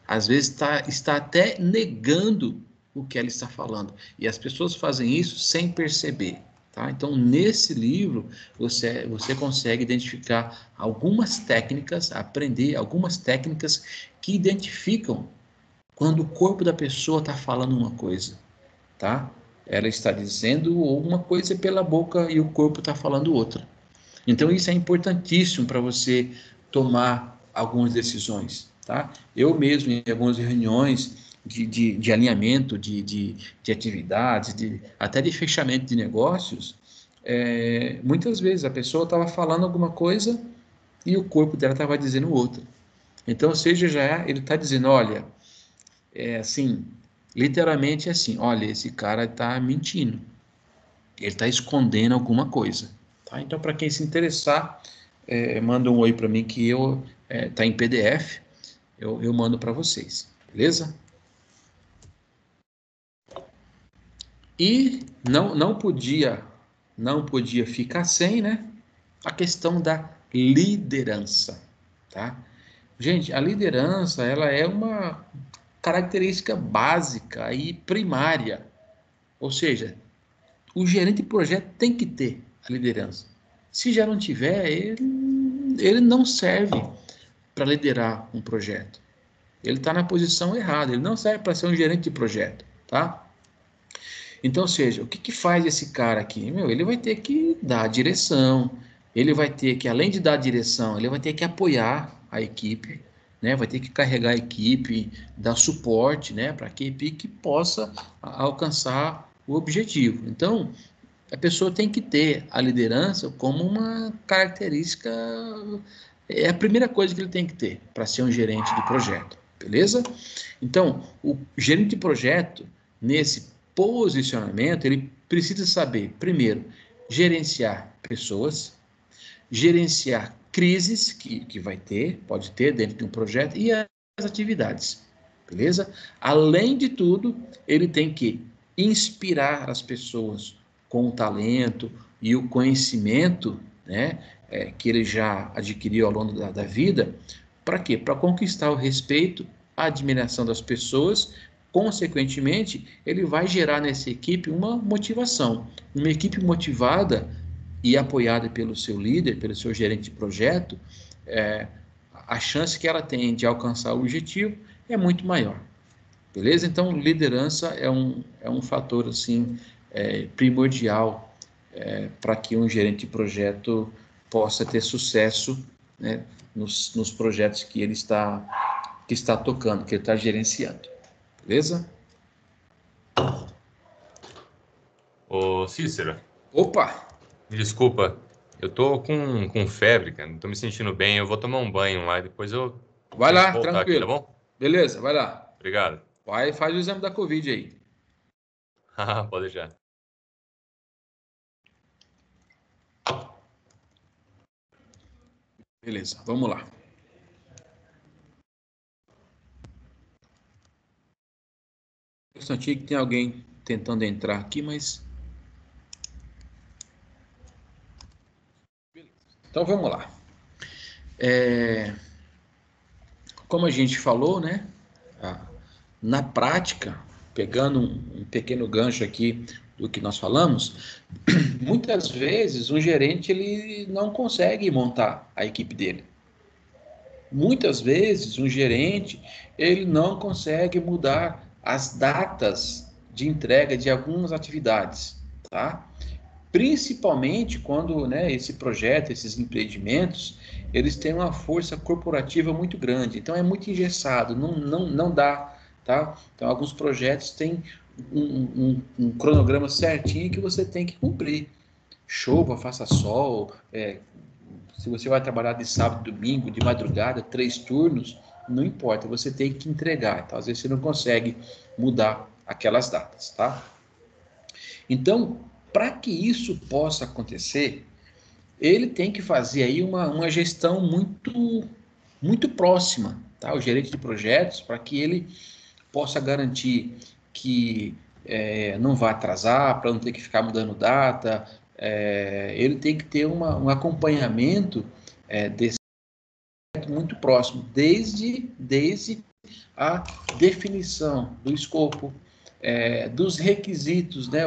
Às vezes está até negando o que ela está falando. E as pessoas fazem isso sem perceber. Tá? Então, nesse livro, você consegue identificar algumas técnicas, aprender algumas técnicas que identificam quando o corpo da pessoa está falando uma coisa. Tá? Ela está dizendo uma coisa pela boca e o corpo está falando outra. Então, isso é importantíssimo para você tomar algumas decisões. Tá? Eu mesmo, em algumas reuniões de alinhamento de atividades, até de fechamento de negócios, muitas vezes a pessoa estava falando alguma coisa e o corpo dela estava dizendo outra. Então, ou seja, ele está dizendo, olha, assim, literalmente assim, olha, esse cara está mentindo, ele está escondendo alguma coisa. Tá? Então, para quem se interessar, manda um oi para mim que tá em PDF, eu mando para vocês, beleza? E não podia ficar sem, né, a questão da liderança, tá? Gente, a liderança, ela é uma característica básica e primária, ou seja, o gerente de projeto tem que ter a liderança. Se já não tiver, ele não serve para liderar um projeto. ele está na posição errada, ele não serve para ser um gerente de projeto, tá? Então, ou seja, o que faz esse cara aqui? Ele vai ter que dar a direção, ele vai ter que, além de dar a direção, ele vai ter que apoiar a equipe, né? Vai ter que carregar a equipe, dar suporte, né? Para que a equipe possa alcançar o objetivo. Então, a pessoa tem que ter a liderança como uma característica, é a primeira coisa que ele tem que ter para ser um gerente de projeto, beleza? Então, o gerente de projeto, nesse posicionamento, ele precisa saber, primeiro, gerenciar pessoas, gerenciar crises que vai ter, pode ter dentro de um projeto, e as atividades, beleza? Além de tudo, ele tem que inspirar as pessoas com o talento e o conhecimento, né, que ele já adquiriu ao longo da vida. Para quê? Para conquistar o respeito, a admiração das pessoas. Consequentemente, ele vai gerar nessa equipe uma motivação. Uma equipe motivada e apoiada pelo seu líder, pelo seu gerente de projeto, a chance que ela tem de alcançar o objetivo é muito maior. Beleza? Então, liderança é um fator assim, primordial para que um gerente de projeto possa ter sucesso, né, nos projetos que ele está tocando, que ele está gerenciando. Beleza? Ô, Cícero. Opa! Me desculpa, eu tô com febre, cara, não tô me sentindo bem, eu vou tomar um banho lá e depois eu Vai tento lá, voltar aqui, tá tranquilo. bom? Beleza, vai lá. Obrigado. Vai, faz o exame da Covid aí. Pode deixar. Beleza, vamos lá. Um instantinho que tem alguém tentando entrar aqui, mas... Então vamos lá. Como a gente falou, né? Na prática, pegando um pequeno gancho aqui do que nós falamos, muitas vezes um gerente ele não consegue montar a equipe dele. Muitas vezes um gerente ele não consegue mudar as datas de entrega de algumas atividades, tá? Principalmente quando, né, esse projeto, esses empreendimentos, eles têm uma força corporativa muito grande, então é muito engessado, não dá, tá? Então alguns projetos têm um cronograma certinho que você tem que cumprir. Chova, faça sol, se você vai trabalhar de sábado, domingo, de madrugada, 3 turnos, não importa, você tem que entregar. Então, às vezes você não consegue mudar aquelas datas, tá? Então, para que isso possa acontecer, ele tem que fazer aí uma gestão muito próxima, tá? O gerente de projetos, para que ele possa garantir que não vai atrasar, para não ter que ficar mudando data, ele tem que ter um acompanhamento desse muito próximo, desde a definição do escopo, dos requisitos, né?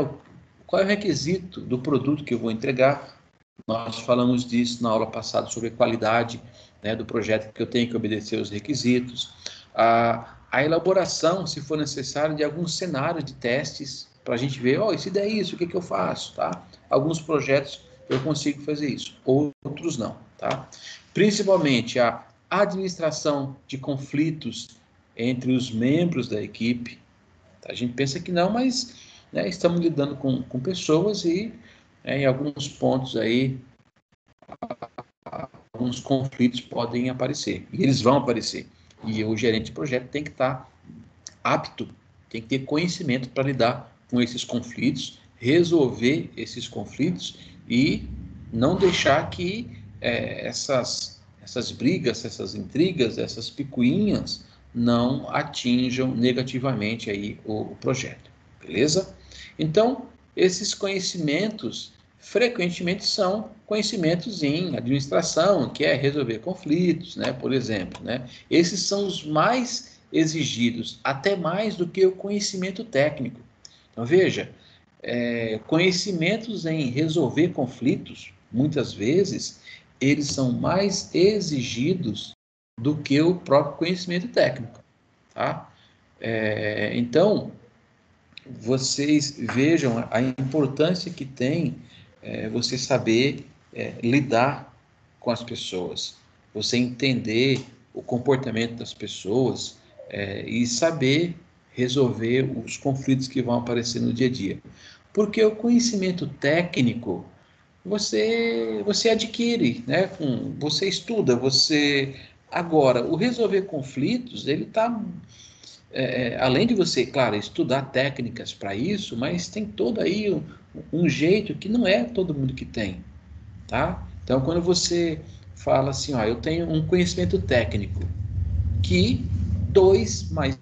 Qual é o requisito do produto que eu vou entregar? Nós falamos disso na aula passada sobre a qualidade, né, do projeto, que eu tenho que obedecer os requisitos. A elaboração, se for necessário, de alguns cenários de testes, para a gente ver, e se der isso, o que eu faço, tá? Alguns projetos eu consigo fazer isso, outros não, tá? Principalmente a administração de conflitos entre os membros da equipe. A gente pensa que não, mas, né, estamos lidando com pessoas e, em alguns pontos aí, alguns conflitos podem aparecer, e eles vão aparecer. E o gerente de projeto tem que estar apto, tem que ter conhecimento para lidar com esses conflitos, resolver esses conflitos e não deixar que essas brigas, essas intrigas, essas picuinhas não atinjam negativamente aí o projeto, beleza? Então, esses conhecimentos frequentemente são conhecimentos em administração, que é resolver conflitos, né, por exemplo, né? Esses são os mais exigidos, até mais do que o conhecimento técnico. Então, veja, conhecimentos em resolver conflitos, muitas vezes, eles são mais exigidos do que o próprio conhecimento técnico. tá? Então, vocês vejam a importância que tem você saber lidar com as pessoas, você entender o comportamento das pessoas e saber resolver os conflitos que vão aparecer no dia a dia. Porque o conhecimento técnico você adquire, né? Você estuda, você... Agora, o resolver conflitos, ele está... além de você, claro, estudar técnicas para isso, mas tem todo aí um jeito que não é todo mundo que tem, tá? Então, quando você fala assim, ó, eu tenho um conhecimento técnico que 2 mais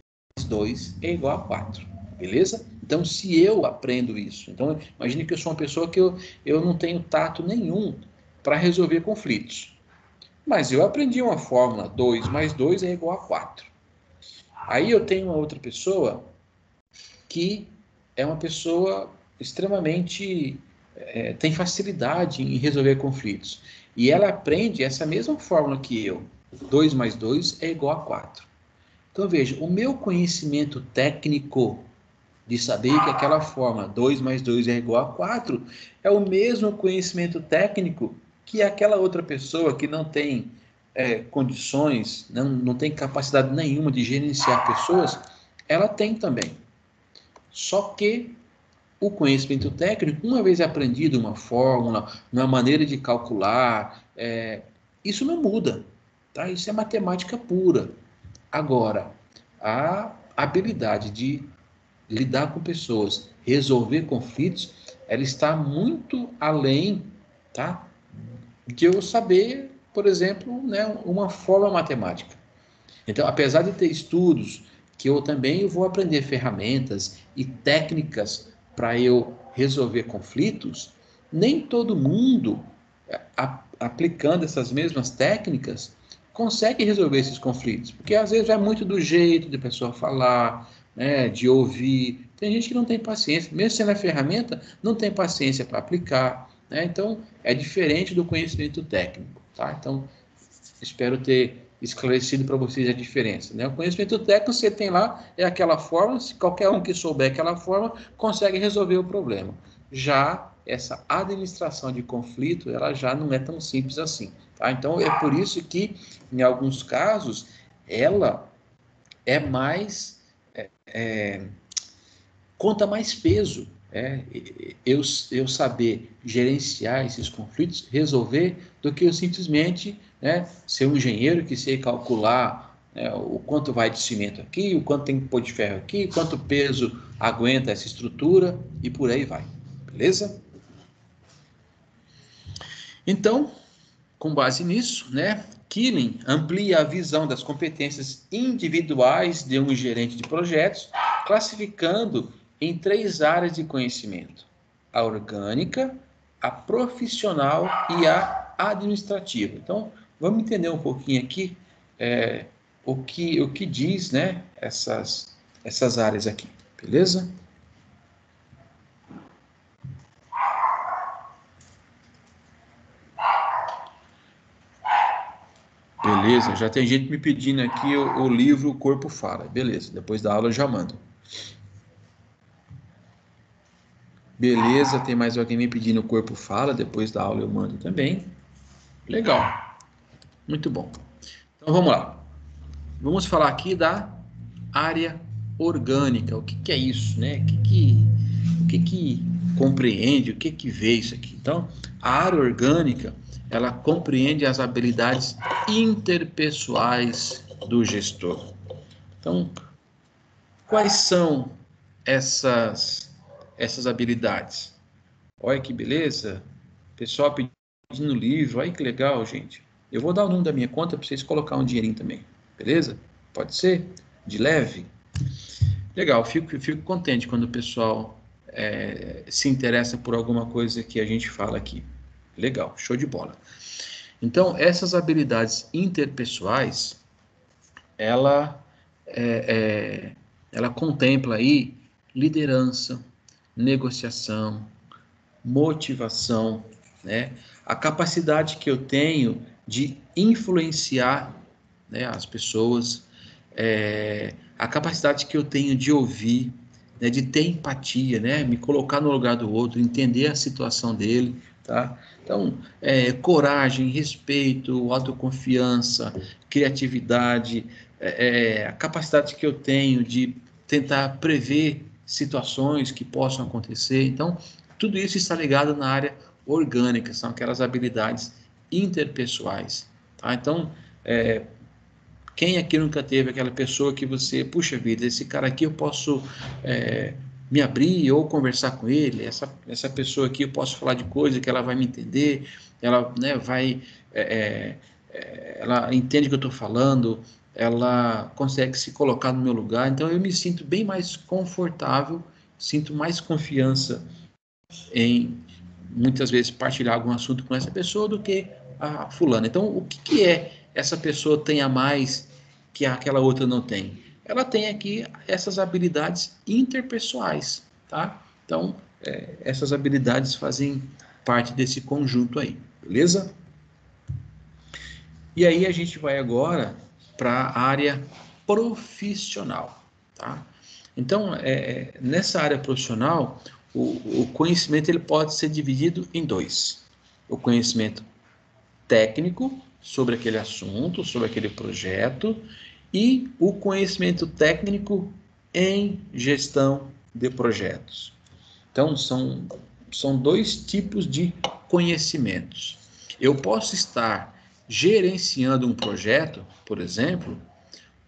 2 é igual a 4, beleza? Então, se eu aprendo isso, então imagine que eu sou uma pessoa que eu não tenho tato nenhum para resolver conflitos, mas eu aprendi uma fórmula, 2 mais 2 é igual a 4. Aí eu tenho uma outra pessoa que é uma pessoa extremamente... tem facilidade em resolver conflitos. E ela aprende essa mesma fórmula que eu. 2 mais 2 é igual a 4. Então, veja, o meu conhecimento técnico de saber que aquela fórmula 2 mais 2 é igual a 4 é o mesmo conhecimento técnico que aquela outra pessoa que não tem condições, não tem capacidade nenhuma de gerenciar pessoas, ela tem também. Só que o conhecimento técnico, uma vez aprendido uma fórmula, uma maneira de calcular, isso não muda, tá? Isso é matemática pura. Agora, a habilidade de lidar com pessoas, resolver conflitos, ela está muito além, tá? De eu saber, por exemplo, né, uma fórmula matemática. Então, apesar de ter estudos que eu também vou aprender ferramentas e técnicas para eu resolver conflitos, nem todo mundo, aplicando essas mesmas técnicas, consegue resolver esses conflitos, porque às vezes é muito do jeito de pessoa falar, né, de ouvir. Tem gente que não tem paciência, mesmo sendo a ferramenta, não tem paciência para aplicar, né? Então, é diferente do conhecimento técnico, tá? Então, espero ter esclarecido para vocês a diferença, né? O conhecimento técnico você tem lá, é aquela forma, se qualquer um que souber aquela forma, consegue resolver o problema. Já essa administração de conflito, ela já não é tão simples assim, tá? Então, é por isso que, em alguns casos, ela é mais... conta mais peso, eu saber gerenciar esses conflitos, resolver, do que eu simplesmente, né, ser um engenheiro que sei calcular, né, o quanto vai de cimento aqui, o quanto tem que pôr de ferro aqui, quanto peso aguenta essa estrutura e por aí vai, beleza? Então, com base nisso, né, Killing amplia a visão das competências individuais de um gerente de projetos, classificando em 3 áreas de conhecimento: a orgânica, a profissional e a administrativa. Então, vamos entender um pouquinho aqui o que diz, né, essas áreas aqui, beleza? Beleza, já tem gente me pedindo aqui o livro O Corpo Fala. Beleza, depois da aula eu já mando. Beleza, tem mais alguém me pedindo O Corpo Fala, depois da aula eu mando também. Legal, muito bom. Então vamos lá. Vamos falar aqui da área orgânica. O que é isso, né? O que compreende, o que vê isso aqui? Então, a área orgânica, ela compreende as habilidades interpessoais do gestor. Então, quais são essas habilidades? Olha que beleza, pessoal pedindo livro, olha que legal, gente. Eu vou dar o número da minha conta para vocês colocar um dinheirinho também, beleza? Pode ser? De leve? Legal, fico contente quando o pessoal se interessa por alguma coisa que a gente fala aqui. Legal, show de bola. Então, essas habilidades interpessoais, ela contempla aí liderança, negociação, motivação, né? A capacidade que eu tenho de influenciar, né, as pessoas, a capacidade que eu tenho de ouvir, né, de ter empatia, né, me colocar no lugar do outro, entender a situação dele, tá? Então, coragem, respeito, autoconfiança, criatividade, a capacidade que eu tenho de tentar prever situações que possam acontecer. Então, tudo isso está ligado na área orgânica, são aquelas habilidades interpessoais, tá? Então, quem aqui nunca teve aquela pessoa que você, puxa vida, esse cara aqui eu posso me abrir ou conversar com ele, essa pessoa aqui eu posso falar de coisa que ela vai me entender, ela, né, ela entende o que eu estou falando, ela consegue se colocar no meu lugar, então eu me sinto bem mais confortável, sinto mais confiança em, muitas vezes, partilhar algum assunto com essa pessoa do que a fulana. Então, o que essa pessoa tem a mais que aquela outra não tem? Ela tem aqui essas habilidades interpessoais, tá? Então, essas habilidades fazem parte desse conjunto aí, beleza? E aí a gente vai agora para a área profissional, tá? Então, nessa área profissional, o conhecimento ele pode ser dividido em dois. O conhecimento técnico sobre aquele assunto, sobre aquele projeto, e o conhecimento técnico em gestão de projetos. Então, são dois tipos de conhecimentos. Eu posso estar gerenciando um projeto, por exemplo,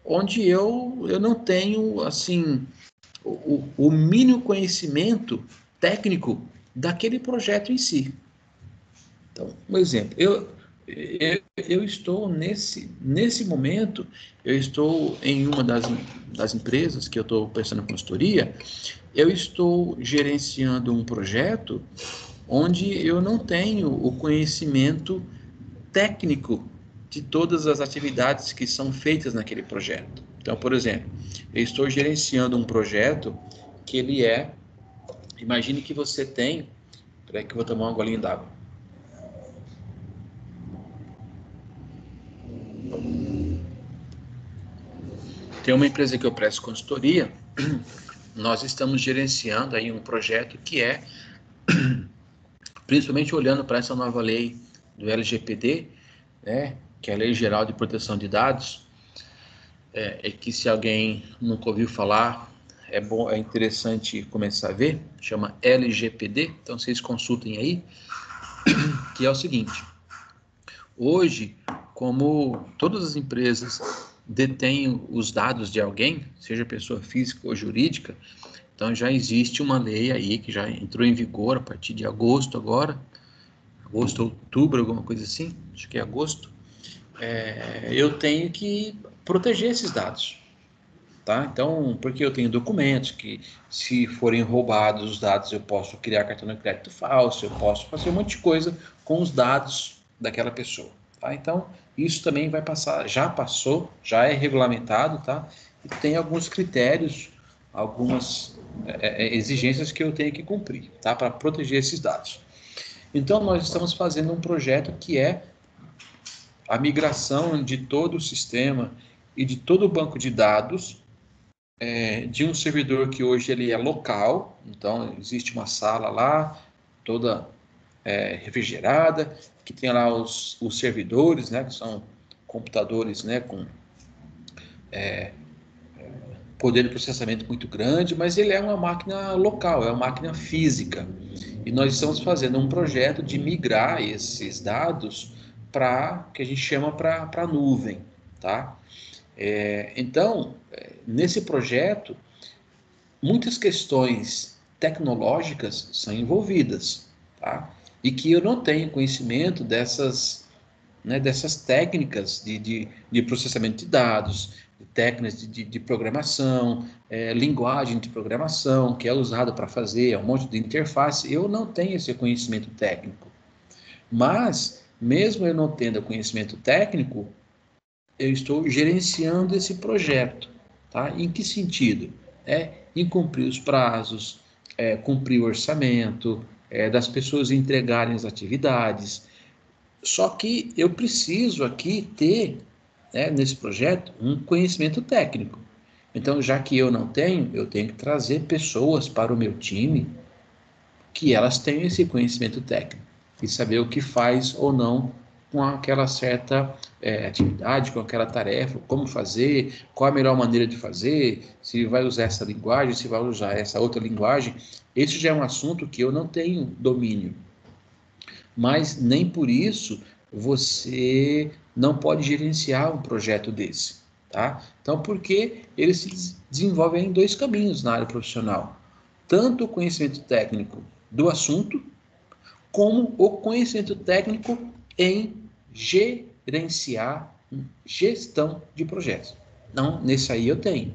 onde eu não tenho, assim, o mínimo conhecimento técnico daquele projeto em si. Então, um exemplo, eu estou nesse momento, eu estou em uma das empresas que eu estou prestando consultoria, eu estou gerenciando um projeto onde eu não tenho o conhecimento técnico de todas as atividades que são feitas naquele projeto. Então, por exemplo, eu estou gerenciando um projeto que ele imagine que você tem, peraí que eu vou tomar uma golinha d'água. Tem uma empresa que eu presto consultoria, nós estamos gerenciando aí um projeto que principalmente olhando para essa nova lei do LGPD, né, que é a Lei Geral de Proteção de Dados, que se alguém nunca ouviu falar, é interessante começar a ver, chama LGPD, então vocês consultem aí, que é o seguinte, hoje, como todas as empresas detêm os dados de alguém, seja pessoa física ou jurídica, então já existe uma lei aí que já entrou em vigor a partir de agosto agora, agosto, outubro, alguma coisa assim, acho que é agosto, eu tenho que proteger esses dados, tá? Então, porque eu tenho documentos que, se forem roubados os dados, eu posso criar cartão de crédito falso, eu posso fazer um monte de coisa com os dados daquela pessoa, tá? Então, isso também vai passar, já passou, já é regulamentado, tá? E tem alguns critérios, algumas exigências que eu tenho que cumprir, tá? Para proteger esses dados. Então, nós estamos fazendo um projeto que é a migração de todo o sistema e de todo o banco de dados de um servidor que hoje ele é local, então existe uma sala lá, toda refrigerada, que tem lá os servidores, né, que são computadores, né, com poder de processamento muito grande, mas ele é uma máquina local, é uma máquina física. E nós estamos fazendo um projeto de migrar esses dados para, que a gente chama para a nuvem, tá? Então, nesse projeto, muitas questões tecnológicas são envolvidas, tá? E que eu não tenho conhecimento dessas técnicas de processamento de dados, de técnicas de programação, linguagem de programação que é usada para fazer um monte de interface. Eu não tenho esse conhecimento técnico. Mas, mesmo eu não tendo conhecimento técnico, eu estou gerenciando esse projeto. Tá? Em que sentido? Em cumprir os prazos, cumprir o orçamento, das pessoas entregarem as atividades. Só que eu preciso aqui ter, nesse projeto, um conhecimento técnico. Então, já que eu não tenho, eu tenho que trazer pessoas para o meu time que elas tenham esse conhecimento técnico e saber o que faz ou não com aquela certa atividade, com aquela tarefa, como fazer, qual a melhor maneira de fazer, se vai usar essa linguagem, se vai usar essa outra linguagem. Esse já é um assunto que eu não tenho domínio. Mas nem por isso você não pode gerenciar um projeto desse, tá? Então, porque ele se desenvolve em dois caminhos na área profissional. Tanto o conhecimento técnico do assunto, como o conhecimento técnico em gerenciar gestão de projetos. Não, nesse aí eu tenho,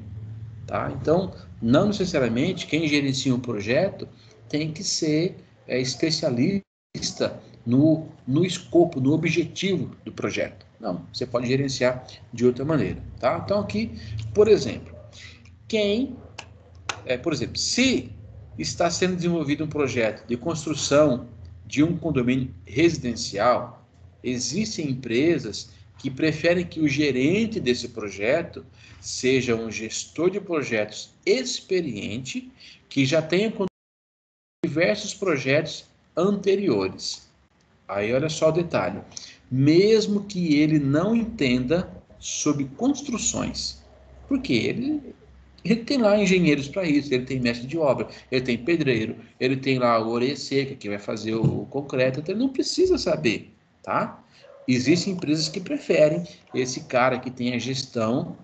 tá? Então, não necessariamente quem gerencia um projeto tem que ser especialista no escopo, no objetivo do projeto. Não, você pode gerenciar de outra maneira, tá? Então, aqui, por exemplo, se está sendo desenvolvido um projeto de construção de um condomínio residencial, existem empresas que preferem que o gerente desse projeto seja um gestor de projetos experiente, que já tenha diversos projetos anteriores. Aí olha só o detalhe. Mesmo que ele não entenda sobre construções, porque ele tem lá engenheiros para isso, ele tem mestre de obra, ele tem pedreiro, ele tem lá o orelha seca que vai fazer o concreto, então ele não precisa saber, tá? Existem empresas que preferem esse cara que tem a gestão,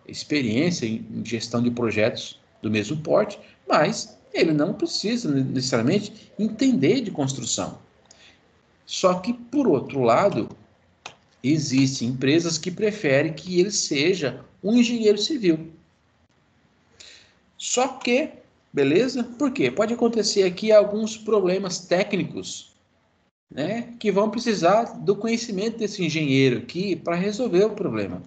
experiência em gestão de projetos do mesmo porte, mas ele não precisa necessariamente entender de construção. Só que, por outro lado, existem empresas que preferem que ele seja um engenheiro civil. Só que, beleza? Por quê? Pode acontecer aqui alguns problemas técnicos, né, que vão precisar do conhecimento desse engenheiro aqui para resolver o problema.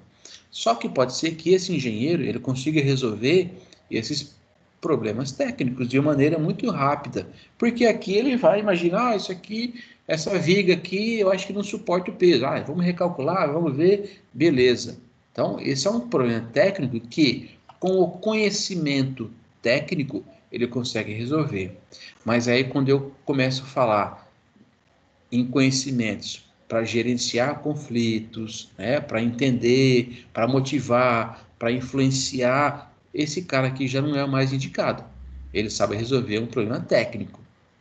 Só que pode ser que esse engenheiro ele consiga resolver esses problemas técnicos de uma maneira muito rápida, porque aqui ele vai imaginar, isso aqui, essa viga aqui, eu acho que não suporta o peso. Vamos recalcular, vamos ver, beleza. Então, esse é um problema técnico que, com o conhecimento técnico, ele consegue resolver. Mas aí, quando eu começo a falar em conhecimentos para gerenciar conflitos, né, para entender, para motivar, para influenciar, esse cara aqui já não é o mais indicado. Ele sabe resolver um problema técnico,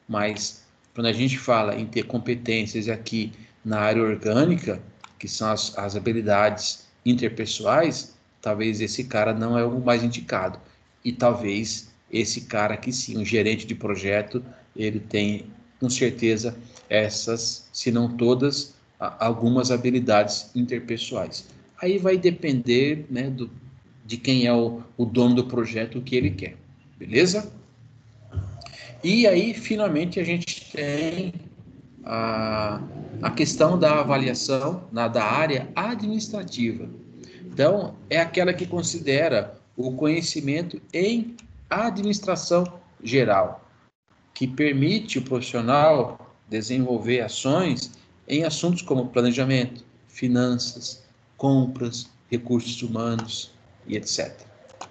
mas quando a gente fala em ter competências aqui na área orgânica, que são as habilidades interpessoais, talvez esse cara não é o mais indicado. E talvez esse cara aqui sim, um gerente de projeto, ele tem com certeza essas, se não todas, algumas habilidades interpessoais. Aí vai depender, né, de quem é o dono do projeto, o que ele quer, beleza? E aí, finalmente, a gente tem a questão da avaliação da área administrativa. Então, é aquela que considera o conhecimento em administração geral, que permite o profissional desenvolver ações em assuntos como planejamento, finanças, compras, recursos humanos e etc.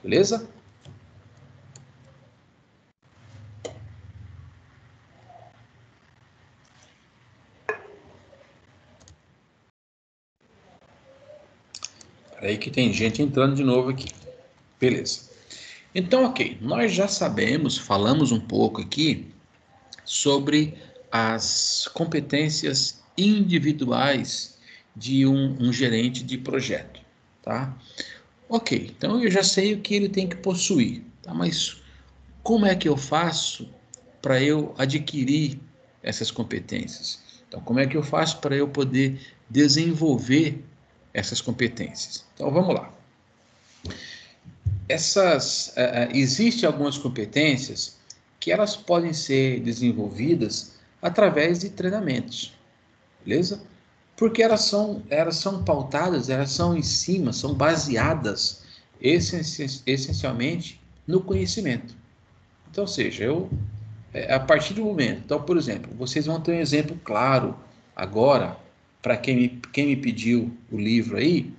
Beleza? Aí que tem gente entrando de novo aqui. Beleza. Então, ok, nós já sabemos, falamos um pouco aqui sobre as competências individuais de um gerente de projeto, tá? Ok, então eu já sei o que ele tem que possuir, tá? Mas como é que eu faço para eu adquirir essas competências? Então, como é que eu faço para eu poder desenvolver essas competências? Então, vamos lá. Existem algumas competências que elas podem ser desenvolvidas através de treinamentos, beleza? Porque elas são pautadas, elas são em cima, são baseadas essencialmente no conhecimento. Então, ou seja, a partir do momento, então, por exemplo, vocês vão ter um exemplo claro agora, para quem me pediu o livro aí,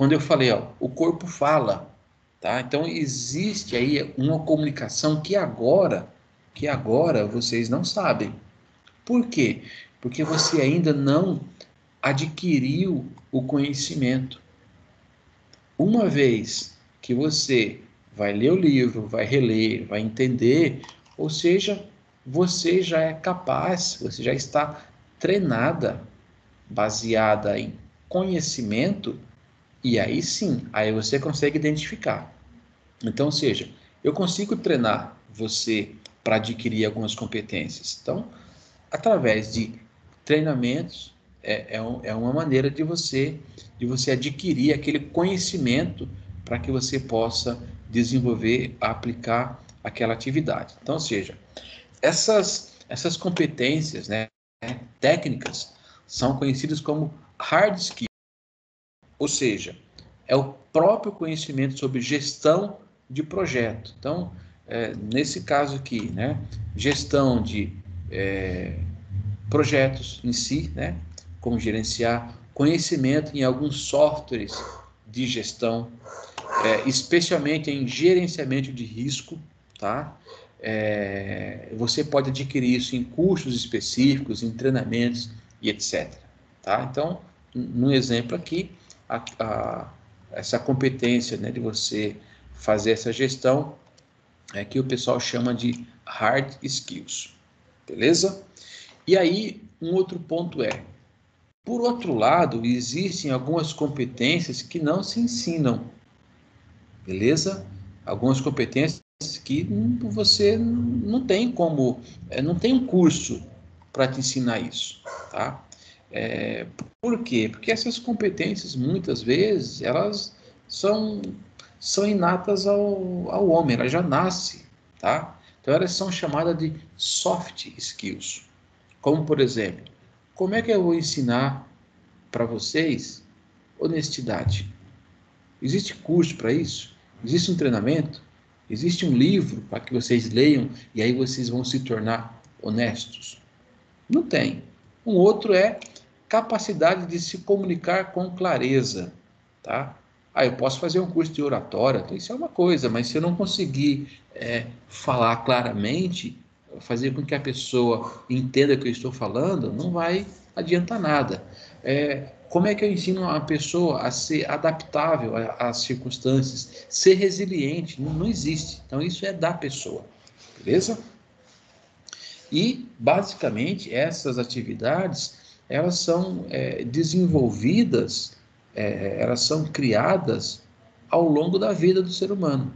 quando eu falei, ó, o corpo fala, tá? Então existe aí uma comunicação que agora vocês não sabem. Por quê? Porque você ainda não adquiriu o conhecimento. Uma vez que você vai ler o livro, vai reler, vai entender, ou seja, você já é capaz, você já está treinada, baseada em conhecimento, e aí sim, aí você consegue identificar. Então, ou seja, eu consigo treinar você para adquirir algumas competências. Então, através de treinamentos, é uma maneira de você adquirir aquele conhecimento para que você possa desenvolver, aplicar aquela atividade. Então, ou seja, essas competências, né, técnicas, são conhecidas como hard skills, ou seja, é o próprio conhecimento sobre gestão de projeto. Então, nesse caso aqui, né, gestão de projetos em si, né, como gerenciar, conhecimento em alguns softwares de gestão, especialmente em gerenciamento de risco, tá? Você pode adquirir isso em cursos específicos, em treinamentos e etc. Tá? Então, no exemplo aqui, essa competência, né, de você fazer essa gestão é que o pessoal chama de hard skills, beleza? E aí, um outro ponto por outro lado, existem algumas competências que não se ensinam, beleza? Algumas competências que você não tem como, não tem um curso para te ensinar isso, tá? Por quê? Porque essas competências, muitas vezes, elas são, são inatas ao homem, ela já nasce, tá? Então, elas são chamadas de soft skills. Como, por exemplo, como é que eu vou ensinar para vocês honestidade? Existe curso para isso? Existe um treinamento? Existe um livro para que vocês leiam e aí vocês vão se tornar honestos? Não tem. Um outro é capacidade de se comunicar com clareza, tá? Eu posso fazer um curso de oratória, então isso é uma coisa, mas se eu não conseguir falar claramente, fazer com que a pessoa entenda o que eu estou falando, não vai adiantar nada. Como é que eu ensino a pessoa a ser adaptável às circunstâncias, ser resiliente? Não existe. Então isso é da pessoa, beleza? E, basicamente, essas atividades, elas são desenvolvidas, elas são criadas ao longo da vida do ser humano.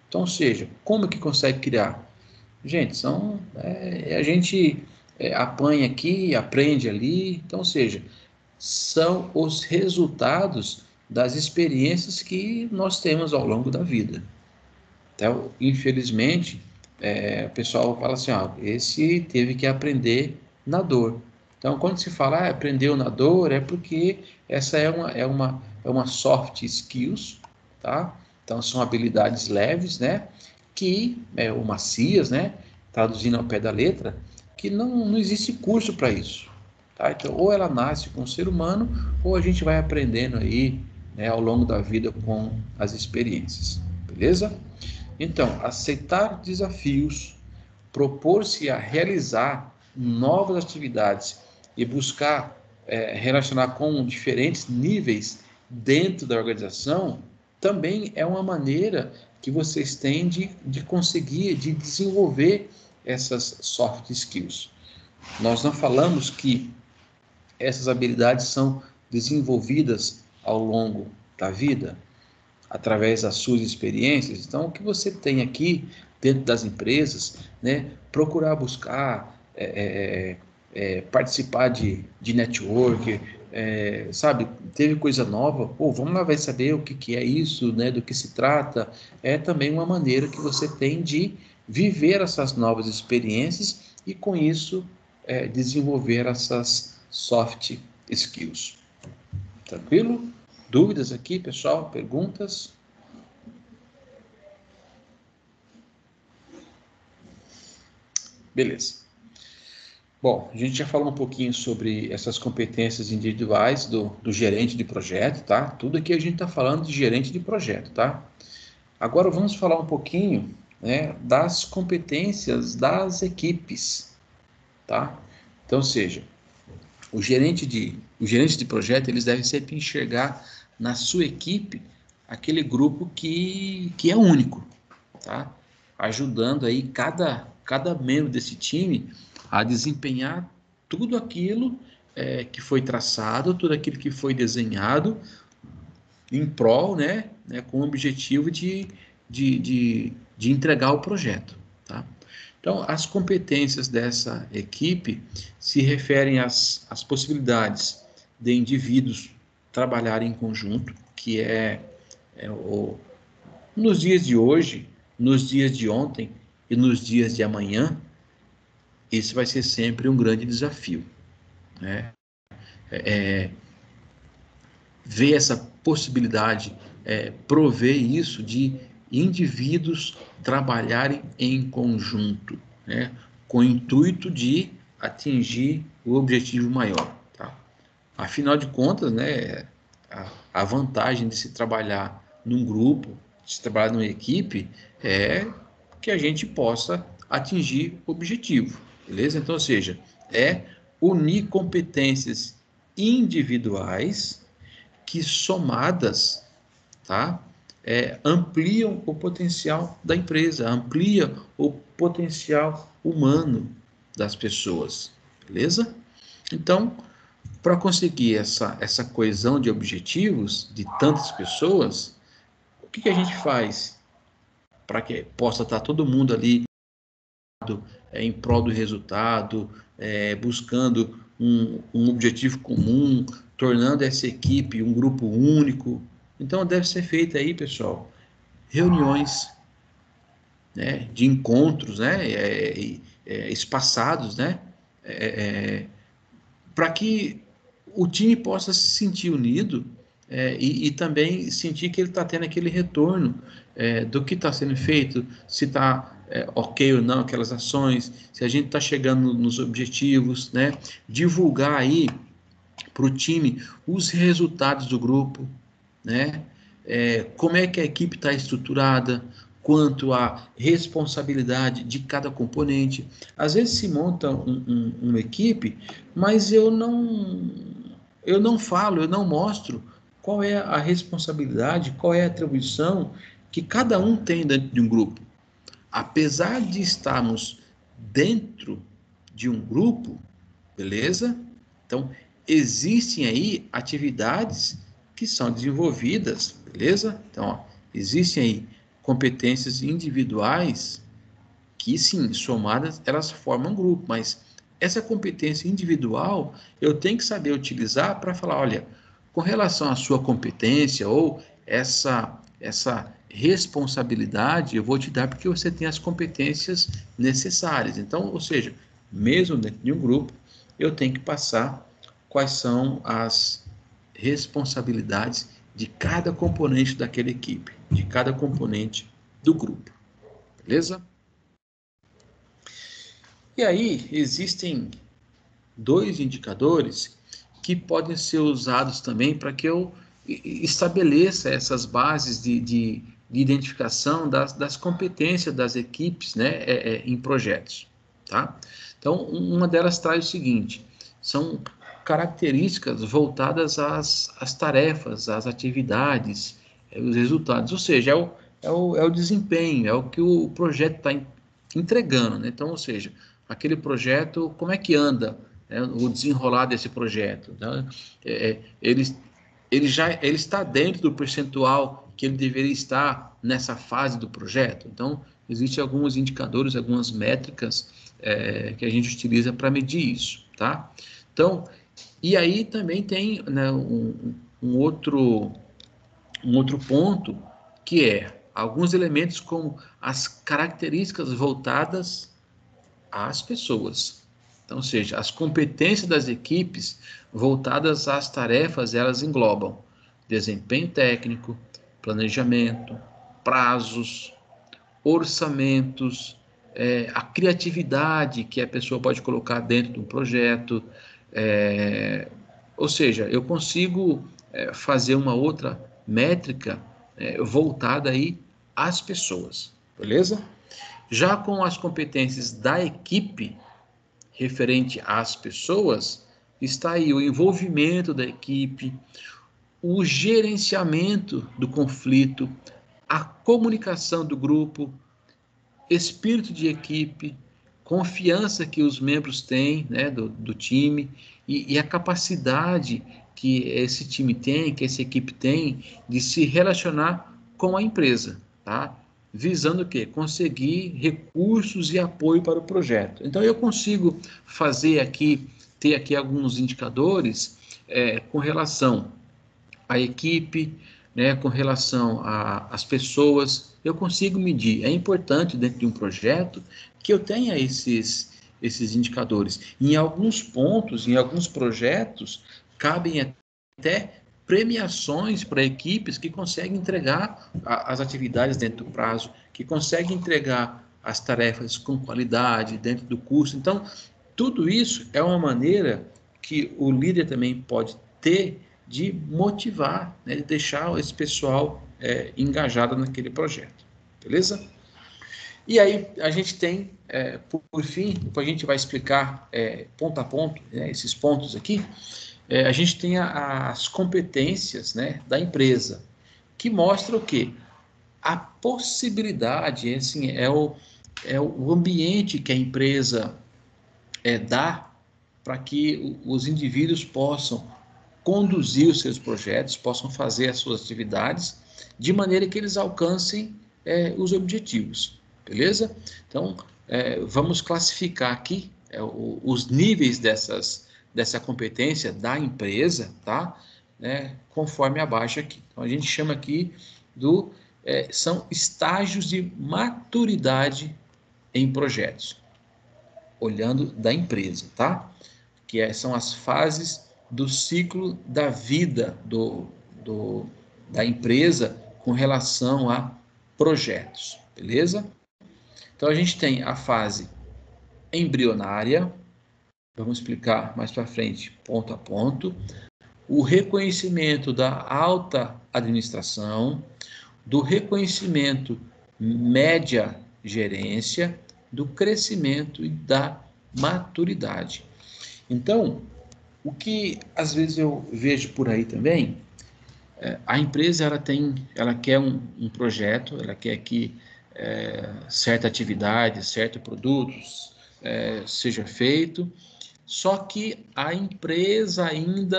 Então, ou seja, como que consegue criar? Gente, a gente apanha aqui, aprende ali, então, ou seja, são os resultados das experiências que nós temos ao longo da vida. Então, infelizmente, o pessoal fala assim, esse teve que aprender na dor. Então, quando se fala, aprendeu na dor, é porque essa é uma soft skills, tá? Então, são habilidades leves, né? Ou macias, né? Traduzindo ao pé da letra, que não existe curso para isso, tá? Então, ou ela nasce com o ser humano, ou a gente vai aprendendo aí, né, ao longo da vida com as experiências, beleza? Então, aceitar desafios, propor-se a realizar novas atividades e buscar relacionar com diferentes níveis dentro da organização, também é uma maneira que vocês têm de conseguir, de desenvolver essas soft skills. Nós não falamos que essas habilidades são desenvolvidas ao longo da vida, através das suas experiências. Então, o que você tem aqui dentro das empresas, né? Procurar buscar, participar de network, sabe? Teve coisa nova, vamos lá, vai saber o que é isso, né? Do que se trata. É também uma maneira que você tem de viver essas novas experiências e, com isso, desenvolver essas soft skills. Tranquilo? Dúvidas aqui, pessoal? Perguntas? Beleza. Bom, a gente já falou um pouquinho sobre essas competências individuais do gerente de projeto, tá? Tudo aqui a gente está falando de gerente de projeto, tá? Agora vamos falar um pouquinho, né, das competências das equipes, tá? Então, ou seja, o gerente de projeto, eles devem sempre enxergar na sua equipe aquele grupo que é único, tá? Ajudando aí cada membro desse time a desempenhar tudo aquilo que foi traçado, tudo aquilo que foi desenhado em prol, né, com o objetivo de entregar o projeto, tá? Então, as competências dessa equipe se referem às possibilidades de indivíduos trabalharem em conjunto, que nos dias de hoje, nos dias de ontem e nos dias de amanhã, esse vai ser sempre um grande desafio, né? Ver essa possibilidade, prover isso de indivíduos trabalharem em conjunto, né? Com o intuito de atingir o objetivo maior, tá? Afinal de contas, né, a vantagem de se trabalhar num grupo, de se trabalhar numa equipe, é que a gente possa atingir o objetivo, beleza? Então, ou seja, é unir competências individuais que somadas, tá, ampliam o potencial da empresa, amplia o potencial humano das pessoas, beleza? Então, para conseguir essa coesão de objetivos de tantas pessoas, o que a gente faz para que possa estar todo mundo ali em prol do resultado, buscando um objetivo comum, tornando essa equipe um grupo único? Então, deve ser feita aí, pessoal, reuniões, né, de encontros, né, espaçados, né, para que o time possa se sentir unido, e também sentir que ele está tendo aquele retorno do que está sendo feito, se está ok ou não aquelas ações, se a gente está chegando nos objetivos, né? Divulgar aí para o time os resultados do grupo, né? Como é que a equipe está estruturada, quanto à responsabilidade de cada componente. Às vezes se monta uma equipe, mas eu não falo, eu não mostro qual é a responsabilidade, qual é a atribuição que cada um tem dentro de um grupo. Apesar de estarmos dentro de um grupo, beleza? Então, existem aí atividades que são desenvolvidas, beleza? Então, ó, existem aí competências individuais que, sim, somadas, elas formam um grupo, mas essa competência individual eu tenho que saber utilizar para falar, olha, com relação à sua competência ou essa responsabilidade, eu vou te dar porque você tem as competências necessárias. Então, ou seja, mesmo dentro de um grupo, eu tenho que passar quais são as responsabilidades de cada componente daquela equipe, de cada componente do grupo. Beleza? E aí existem dois indicadores que podem ser usados também para que eu estabeleça essas bases de identificação das competências das equipes, né, em projetos, tá? Então, uma delas traz o seguinte, são características voltadas às tarefas, às atividades, os resultados, ou seja, é o desempenho, é o que o projeto está entregando, né? Então, ou seja, aquele projeto, como é que anda, né, o desenrolar desse projeto? Né? Ele está dentro do percentual que ele deveria estar nessa fase do projeto. Então, existem alguns indicadores, algumas métricas que a gente utiliza para medir isso, tá? Então, e aí também tem, né, um outro ponto que é alguns elementos como as características voltadas às pessoas. Então, ou seja, as competências das equipes voltadas às tarefas, elas englobam desempenho técnico, planejamento, prazos, orçamentos, a criatividade que a pessoa pode colocar dentro de um projeto, ou seja, eu consigo fazer uma outra métrica voltada aí às pessoas, beleza? Já com as competências da equipe, referente às pessoas, está aí o envolvimento da equipe, o gerenciamento do conflito, a comunicação do grupo, espírito de equipe, confiança que os membros têm, né, do time e a capacidade que esse time tem, que essa equipe tem de se relacionar com a empresa, tá? Visando o quê? Conseguir recursos e apoio para o projeto. Então eu consigo ter aqui alguns indicadores com relação à equipe, né, com relação às pessoas, eu consigo medir. É importante dentro de um projeto que eu tenha esses indicadores. Em alguns pontos, em alguns projetos, cabem até premiações para equipes que conseguem entregar as atividades dentro do prazo, que conseguem entregar as tarefas com qualidade dentro do curso. Então, tudo isso é uma maneira que o líder também pode ter de motivar, né, de deixar esse pessoal engajado naquele projeto, beleza? E aí a gente tem, por fim, depois a gente vai explicar ponto a ponto, né, esses pontos aqui, a gente tem as competências, né, da empresa, que mostra o quê? A possibilidade, assim, é o ambiente que a empresa dá para que os indivíduos possam conduzir os seus projetos, possam fazer as suas atividades, de maneira que eles alcancem os objetivos, beleza? Então, vamos classificar aqui os níveis dessa competência da empresa, tá? Conforme abaixo aqui. Então, a gente chama aqui são estágios de maturidade em projetos, olhando da empresa, tá? Que são as fases do ciclo da vida da empresa com relação a projetos, beleza? Então a gente tem a fase embrionária, vamos explicar mais para frente, ponto a ponto, o reconhecimento da alta administração, do reconhecimento média gerência, do crescimento e da maturidade. Então, o que às vezes eu vejo por aí também, a empresa ela quer um projeto, ela quer que certa atividade, certo produto seja feito, só que a empresa ainda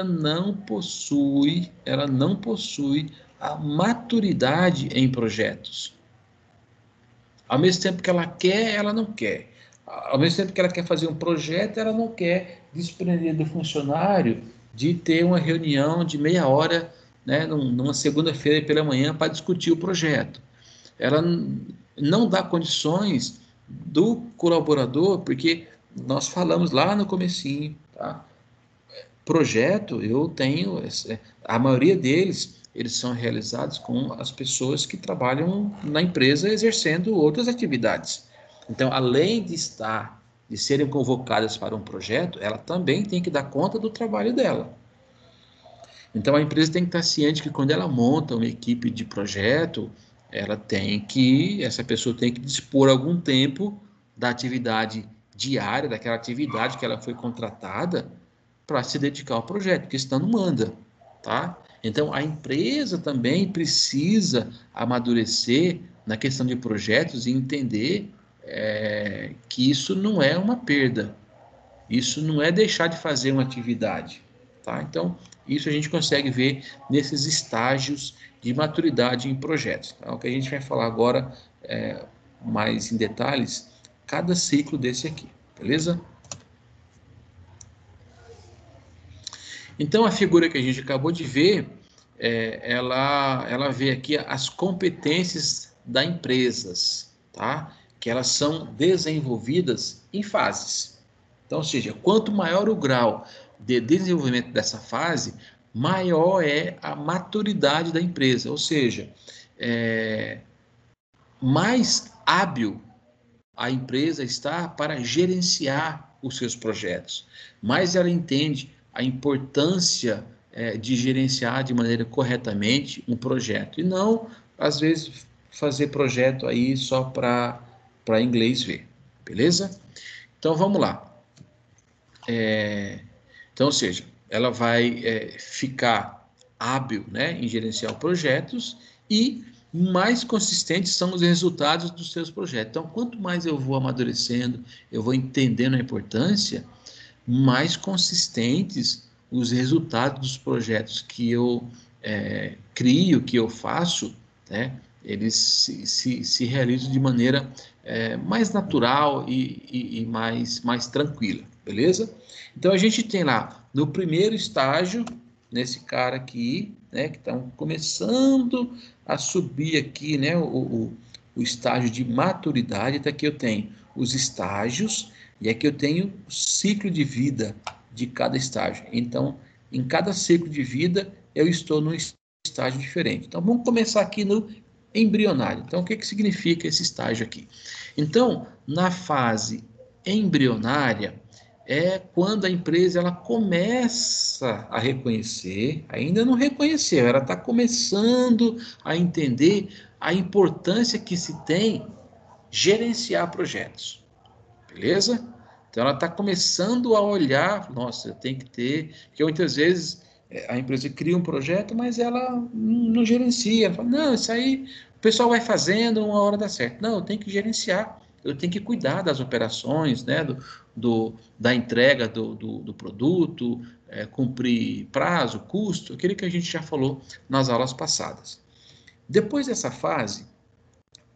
ela não possui a maturidade em projetos. Ao mesmo tempo que ela quer, ela não quer. Ao mesmo tempo que ela quer fazer um projeto, ela não quer desprender do funcionário de ter uma reunião de meia hora, né, numa segunda-feira pela manhã para discutir o projeto. Ela não dá condições do colaborador, porque nós falamos lá no comecinho, tá? Projeto, eu tenho, a maioria deles, eles são realizados com as pessoas que trabalham na empresa exercendo outras atividades. Então, além de serem convocadas para um projeto, ela também tem que dar conta do trabalho dela. Então, a empresa tem que estar ciente que quando ela monta uma equipe de projeto, essa pessoa tem que dispor algum tempo da atividade diária, daquela atividade que ela foi contratada para se dedicar ao projeto, porque senão não manda, tá? Então, a empresa também precisa amadurecer na questão de projetos e entender que isso não é uma perda, isso não é deixar de fazer uma atividade, tá? Então, isso a gente consegue ver nesses estágios de maturidade em projetos. Tá? O que a gente vai falar agora mais em detalhes, cada ciclo desse aqui, beleza? Então, a figura que a gente acabou de ver, ela vê aqui as competências das empresas, tá? Que elas são desenvolvidas em fases. Então, ou seja, quanto maior o grau de desenvolvimento dessa fase, maior é a maturidade da empresa, ou seja, mais hábil a empresa está para gerenciar os seus projetos, mas ela entende a importância de gerenciar de maneira corretamente um projeto, e não, às vezes, fazer projeto aí só para inglês ver, beleza? Então, vamos lá. Então, ou seja, ela vai ficar hábil, né, em gerenciar projetos, e mais consistentes são os resultados dos seus projetos. Então, quanto mais eu vou amadurecendo, eu vou entendendo a importância, mais consistentes os resultados dos projetos que eu crio, que eu faço, né, eles se realizam de maneira mais natural e mais tranquila, beleza? Então, a gente tem lá, no primeiro estágio, nesse cara aqui, né, que está começando a subir aqui, né, o estágio de maturidade. Então, aqui eu tenho os estágios, e aqui eu tenho o ciclo de vida de cada estágio. Então, em cada ciclo de vida, eu estou num estágio diferente. Então, vamos começar aqui no embrionário. Então, o que significa esse estágio aqui? Então, na fase embrionária, é quando a empresa ela começa a reconhecer, ainda não reconheceu, ela está começando a entender a importância que se tem gerenciar projetos, beleza? Então ela está começando a olhar, nossa, eu tenho que ter, porque muitas vezes a empresa cria um projeto, mas ela não gerencia, ela fala, não, isso aí o pessoal vai fazendo, uma hora dá certo. Não, eu tenho que gerenciar, eu tenho que cuidar das operações, né, da entrega do produto, cumprir prazo, custo, aquilo que a gente já falou nas aulas passadas. Depois dessa fase,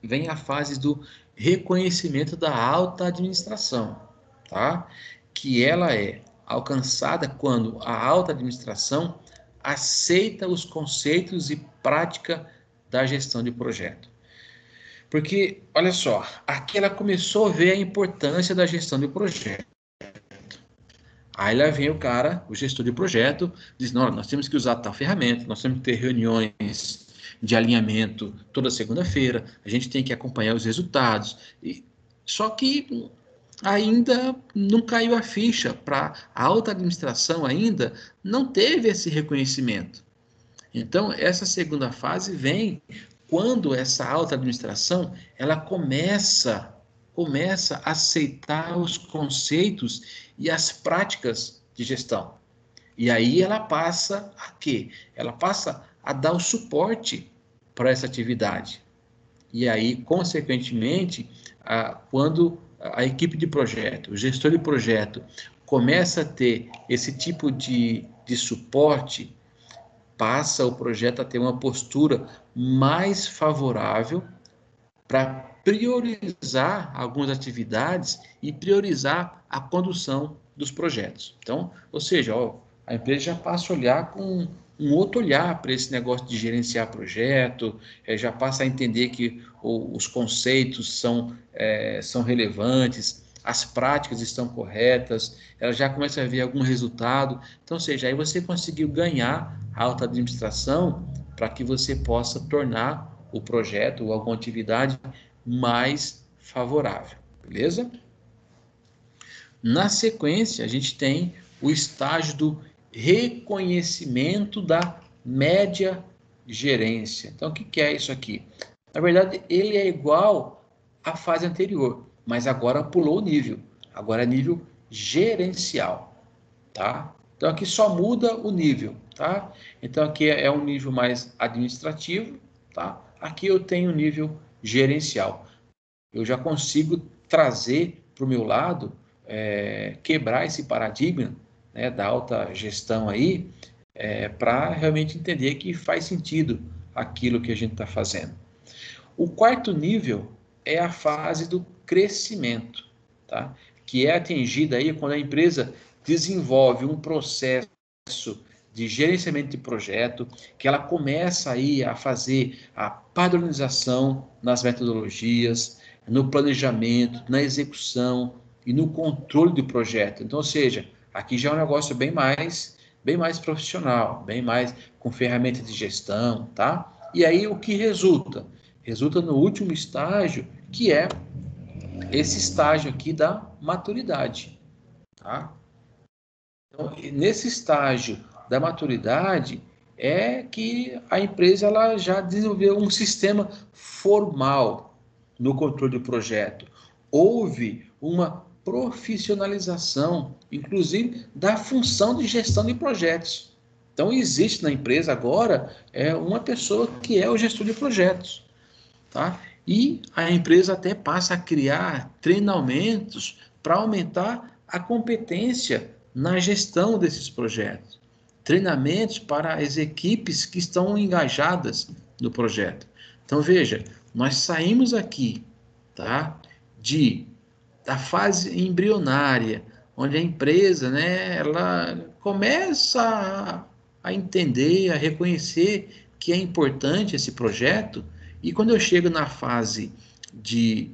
vem a fase do reconhecimento da alta administração, tá? Que ela é alcançada quando a alta administração aceita os conceitos e prática da gestão de projeto. Porque, olha só, aqui ela começou a ver a importância da gestão de projeto. Aí lá vem o cara, o gestor de projeto, diz, não, nós temos que usar tal ferramenta, nós temos que ter reuniões de alinhamento toda segunda-feira, a gente tem que acompanhar os resultados. Só que ainda não caiu a ficha para a alta administração, ainda não teve esse reconhecimento. Então, essa segunda fase vem quando essa alta administração ela começa a aceitar os conceitos e as práticas de gestão. E aí ela passa a quê? Ela passa a dar o suporte para essa atividade. E aí, consequentemente, quando a equipe de projeto, o gestor de projeto, começa a ter esse tipo de suporte, passa o projeto a ter uma postura mais favorável para priorizar algumas atividades e priorizar a condução dos projetos. Então, ou seja, a empresa já passa a olhar com um outro olhar para esse negócio de gerenciar projeto, já passa a entender que os conceitos são relevantes, as práticas estão corretas, ela já começa a ver algum resultado. Então, ou seja, aí você conseguiu ganhar a alta administração para que você possa tornar o projeto ou alguma atividade mais favorável, beleza? Na sequência, a gente tem o estágio do reconhecimento da média gerência. Então, o que é isso aqui? Na verdade, ele é igual à fase anterior, mas agora pulou o nível. Agora é nível gerencial, tá? Então, aqui só muda o nível, tá? Então, aqui é um nível mais administrativo, tá? Aqui eu tenho um nível gerencial. Eu já consigo trazer para o meu lado, quebrar esse paradigma, né, da alta gestão aí, para realmente entender que faz sentido aquilo que a gente está fazendo. O quarto nível é a fase do crescimento, tá? Que é atingida aí quando a empresa desenvolve um processo de gerenciamento de projeto, que ela começa aí a fazer a padronização nas metodologias, no planejamento, na execução e no controle do projeto. Então, ou seja, aqui já é um negócio bem mais profissional, bem mais com ferramentas de gestão, tá? E aí o que resulta? Resulta no último estágio, que é esse estágio aqui da maturidade, tá? Então, nesse estágio da maturidade é que a empresa ela já desenvolveu um sistema formal no controle do projeto. Houve uma profissionalização, inclusive, da função de gestão de projetos. Então, existe na empresa agora uma pessoa que é o gestor de projetos, tá? E a empresa até passa a criar treinamentos para aumentar a competência na gestão desses projetos. Treinamentos para as equipes que estão engajadas no projeto. Então, veja, nós saímos aqui, tá, da fase embrionária, onde a empresa, né, ela começa a entender, a reconhecer que é importante esse projeto, e quando eu chego na fase de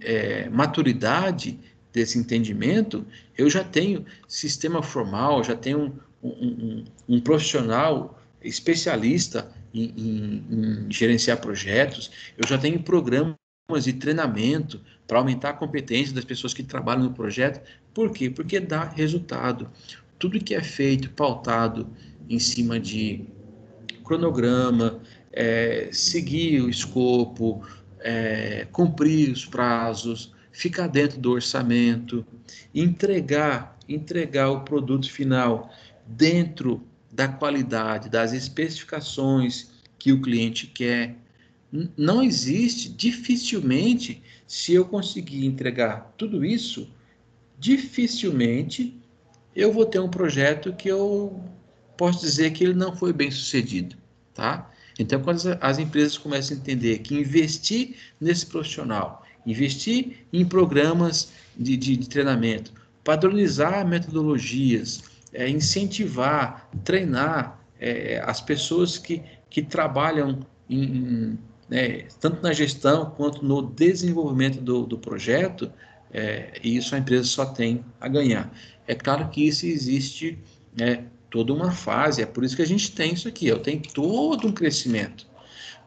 maturidade desse entendimento, eu já tenho sistema formal, já tenho um profissional especialista em gerenciar projetos, eu já tenho programas de treinamento para aumentar a competência das pessoas que trabalham no projeto. Por quê? Porque dá resultado. Tudo que é feito, pautado em cima de cronograma, seguir o escopo, cumprir os prazos, ficar dentro do orçamento, entregar o produto final dentro da qualidade, das especificações que o cliente quer. Não existe, dificilmente, se eu conseguir entregar tudo isso, dificilmente eu vou ter um projeto que eu posso dizer que ele não foi bem sucedido, tá? Então, quando as empresas começam a entender que investir nesse profissional, investir em programas de treinamento, padronizar metodologias, incentivar, treinar as pessoas que trabalham tanto na gestão quanto no desenvolvimento do projeto, e isso a empresa só tem a ganhar. É claro que isso existe toda uma fase, é por isso que a gente tem isso aqui, eu tenho todo um crescimento.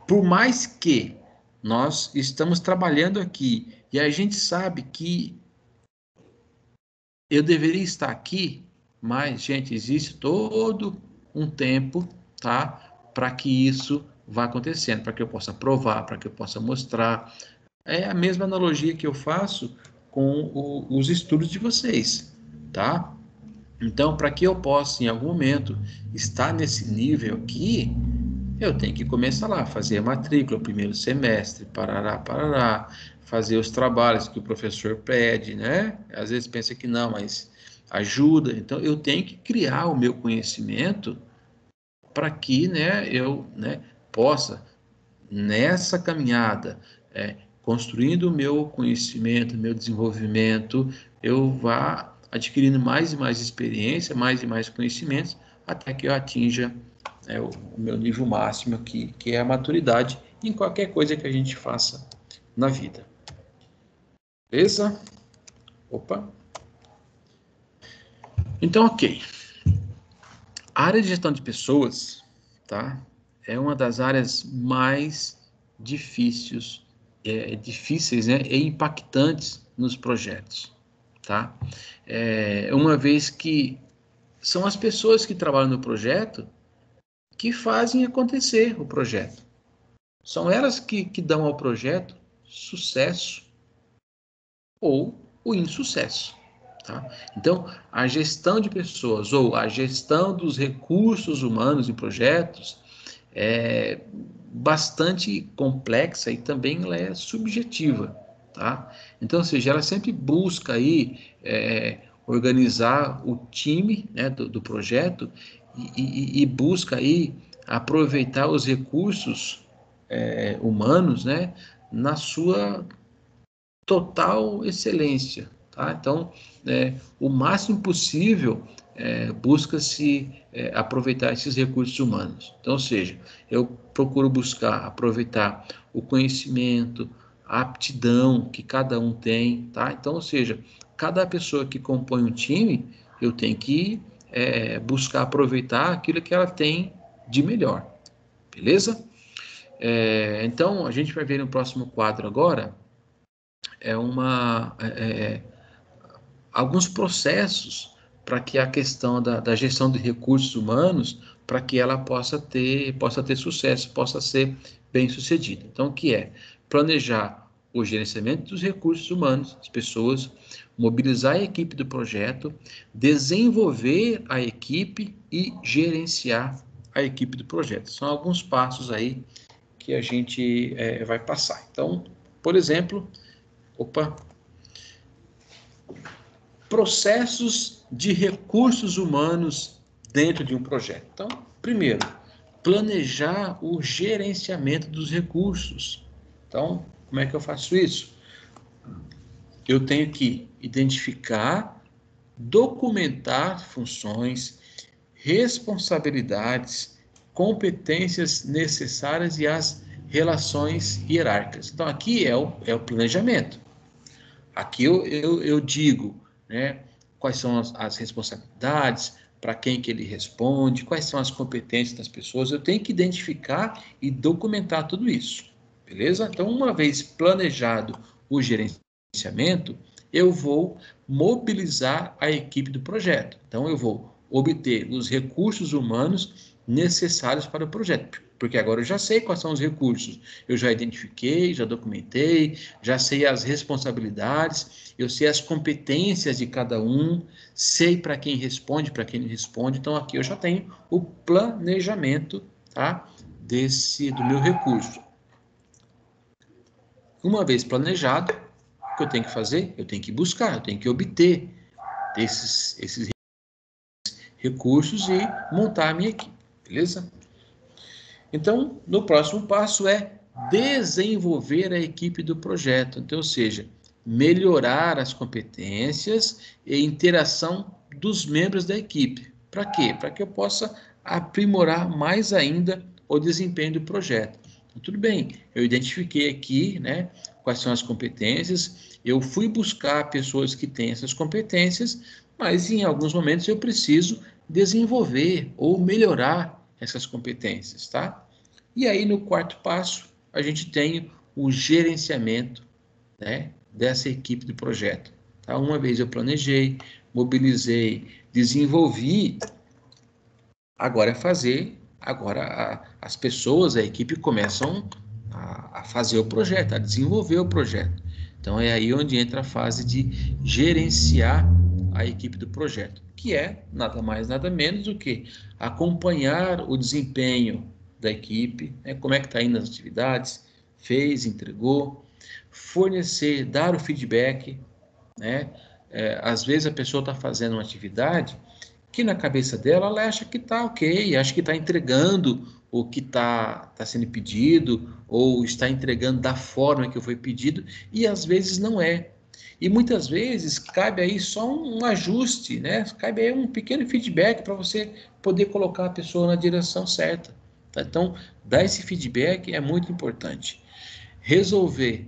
Por mais que nós estamos trabalhando aqui e a gente sabe que eu deveria estar aqui, mas, gente, existe todo um tempo, tá, para que isso vá acontecendo, para que eu possa provar, para que eu possa mostrar. É a mesma analogia que eu faço com os estudos de vocês, tá? Então, para que eu possa, em algum momento, estar nesse nível aqui, eu tenho que começar lá, fazer a matrícula, o primeiro semestre, parará, fazer os trabalhos que o professor pede, né? Às vezes pensa que não, mas ajuda. Então, eu tenho que criar o meu conhecimento para que, né, eu, né, possa, nessa caminhada, construindo o meu conhecimento, meu desenvolvimento, eu vá adquirindo mais e mais experiência, mais e mais conhecimentos, até que eu atinja o meu nível máximo, que é a maturidade em qualquer coisa que a gente faça na vida. Beleza? Opa! Então, ok. A área de gestão de pessoas, tá? É uma das áreas mais difíceis, né, e impactantes nos projetos, tá? Uma vez que são as pessoas que trabalham no projeto que fazem acontecer o projeto. São elas que dão ao projeto sucesso ou o insucesso. Tá? Então, a gestão de pessoas ou a gestão dos recursos humanos em projetos é bastante complexa e também ela é subjetiva. Tá? Então, ou seja, ela sempre busca aí, organizar o time, né, do projeto e busca aí aproveitar os recursos humanos, né, na sua total excelência. Tá? Então, o máximo possível busca-se aproveitar esses recursos humanos. Então, ou seja, eu procuro buscar aproveitar o conhecimento, a aptidão que cada um tem. Tá? Então, ou seja, cada pessoa que compõe um time, eu tenho que buscar aproveitar aquilo que ela tem de melhor. Beleza? Então, a gente vai ver no próximo quadro agora alguns processos para que a questão da gestão de recursos humanos, para que ela possa ter sucesso, possa ser bem sucedida. Então, o que é? Planejar o gerenciamento dos recursos humanos, as pessoas, mobilizar a equipe do projeto, desenvolver a equipe e gerenciar a equipe do projeto. São alguns passos aí que a gente vai passar. Então, por exemplo, processos de recursos humanos dentro de um projeto. Então, primeiro, planejar o gerenciamento dos recursos. Então, como é que eu faço isso? Eu tenho que identificar, documentar funções, responsabilidades, competências necessárias e as relações hierárquicas. Então, aqui é o planejamento. Aqui eu digo, né, quais são as responsabilidades, para quem que ele responde, quais são as competências das pessoas. Eu tenho que identificar e documentar tudo isso, beleza? Então, uma vez planejado o gerenciamento, eu vou mobilizar a equipe do projeto. Então, eu vou obter os recursos humanos necessários para o projeto, porque agora eu já sei quais são os recursos, eu já identifiquei, já documentei, já sei as responsabilidades, eu sei as competências de cada um, sei para quem responde, para quem não responde, então aqui eu já tenho o planejamento, tá, do meu recurso. Uma vez planejado, o que eu tenho que fazer? Eu tenho que buscar, eu tenho que obter esses recursos e montar a minha equipe, beleza? Então, no próximo passo é desenvolver a equipe do projeto, então, ou seja, melhorar as competências e interação dos membros da equipe. Para quê? Para que eu possa aprimorar mais ainda o desempenho do projeto. Então, tudo bem, eu identifiquei aqui, né, quais são as competências, eu fui buscar pessoas que têm essas competências, mas em alguns momentos eu preciso desenvolver ou melhorar essas competências, tá? E aí, no quarto passo, a gente tem o gerenciamento, né, dessa equipe do projeto. Tá? Uma vez eu planejei, mobilizei, desenvolvi, agora é fazer, as pessoas, a equipe começam a fazer o projeto, a desenvolver o projeto. Então, é aí onde entra a fase de gerenciar a equipe do projeto, que é nada mais, nada menos do que acompanhar o desempenho da equipe, né, como é que está indo as atividades, fez, entregou, fornecer, dar o feedback, né? Às vezes a pessoa está fazendo uma atividade que na cabeça dela ela acha que está ok, acha que está entregando o que está sendo pedido, ou está entregando da forma que foi pedido, e às vezes não é. E muitas vezes cabe aí só um ajuste, né? Cabe aí um pequeno feedback para você poder colocar a pessoa na direção certa. Tá? Então, dar esse feedback é muito importante. Resolver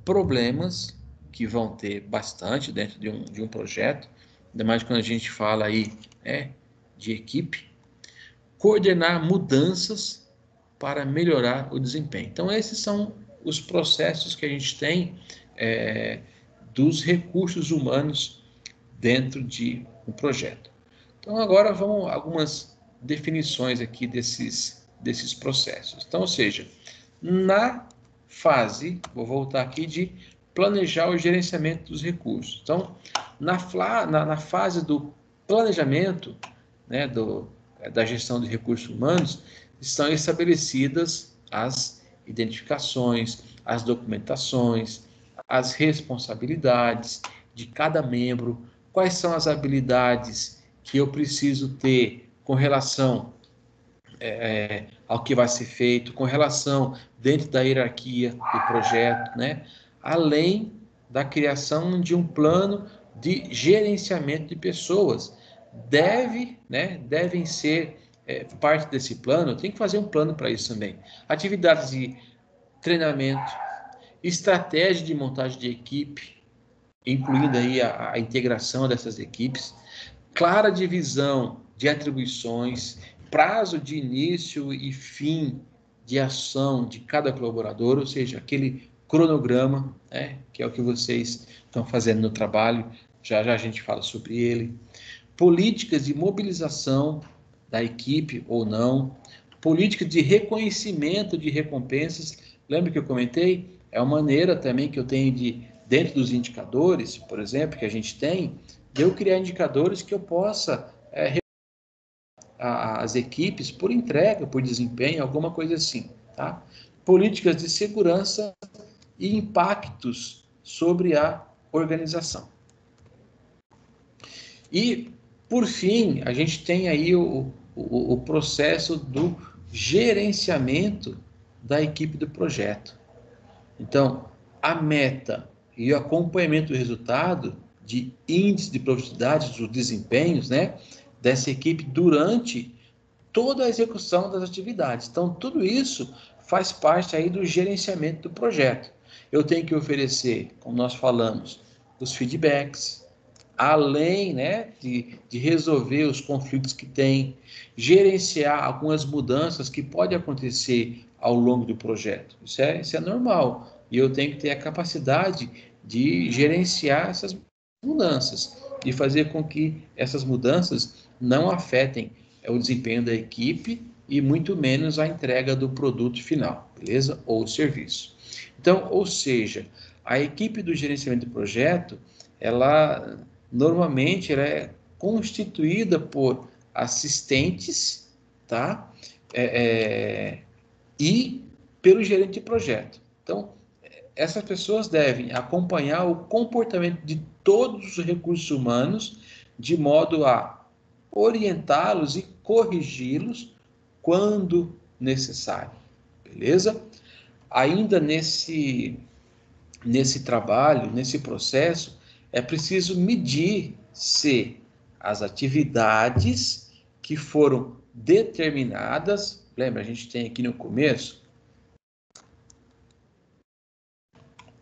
problemas, que vão ter bastante dentro de um projeto, ainda mais quando a gente fala aí de equipe, coordenar mudanças para melhorar o desempenho. Então, esses são os processos que a gente tem dos recursos humanos dentro de um projeto. Então, agora vamos algumas definições aqui desses processos. Então, ou seja, na fase, vou voltar aqui, de planejar o gerenciamento dos recursos. Então, na fase do planejamento, né, da gestão de recursos humanos, estão estabelecidas as identificações, as documentações, as responsabilidades de cada membro, quais são as habilidades que eu preciso ter com relação ao que vai ser feito, com relação dentro da hierarquia do projeto, né? Além da criação de um plano de gerenciamento de pessoas. Devem ser parte desse plano, tem que fazer um plano para isso também. Atividades de treinamento, estratégia de montagem de equipe, incluindo aí a integração dessas equipes, clara divisão de atribuições, prazo de início e fim de ação de cada colaborador, ou seja, aquele cronograma, né, que é o que vocês estão fazendo no trabalho, já já a gente fala sobre ele. Políticas de mobilização da equipe ou não, política de reconhecimento de recompensas. Lembra que eu comentei? É uma maneira também que eu tenho de, dentro dos indicadores, por exemplo, que a gente tem, de eu criar indicadores que eu possa as equipes por entrega, por desempenho, alguma coisa assim, tá? Políticas de segurança e impactos sobre a organização. E, por fim, a gente tem aí o processo do gerenciamento da equipe do projeto. Então, a meta e o acompanhamento do resultado de índice de produtividade, dos desempenhos, né, dessa equipe durante toda a execução das atividades. Então, tudo isso faz parte aí do gerenciamento do projeto. Eu tenho que oferecer, como nós falamos, os feedbacks, além, né, de resolver os conflitos que tem, gerenciar algumas mudanças que podem acontecer ao longo do projeto. Isso é normal. E eu tenho que ter a capacidade de gerenciar essas mudanças e fazer com que essas mudanças não afetem o desempenho da equipe e muito menos a entrega do produto final, beleza? Ou serviço. Então, ou seja, a equipe do gerenciamento do projeto, ela normalmente ela é constituída por assistentes, tá? E pelo gerente de projeto. Então, essas pessoas devem acompanhar o comportamento de todos os recursos humanos de modo a orientá-los e corrigi-los quando necessário, beleza? Ainda nesse trabalho, nesse processo, é preciso medir se as atividades que foram determinadas, lembra, a gente tem aqui no começo,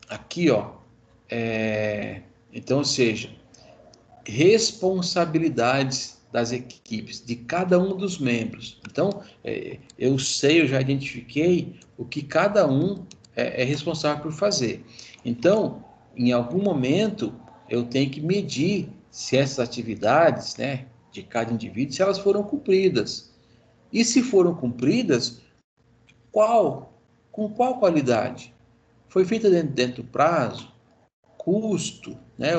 aqui, ó, então, ou seja, responsabilidades das equipes, de cada um dos membros. Então, eu já identifiquei o que cada um é responsável por fazer. Então, em algum momento, eu tenho que medir se essas atividades, né, de cada indivíduo, se elas foram cumpridas. E se foram cumpridas, com qual qualidade? Foi feita dentro do prazo? Custo, né?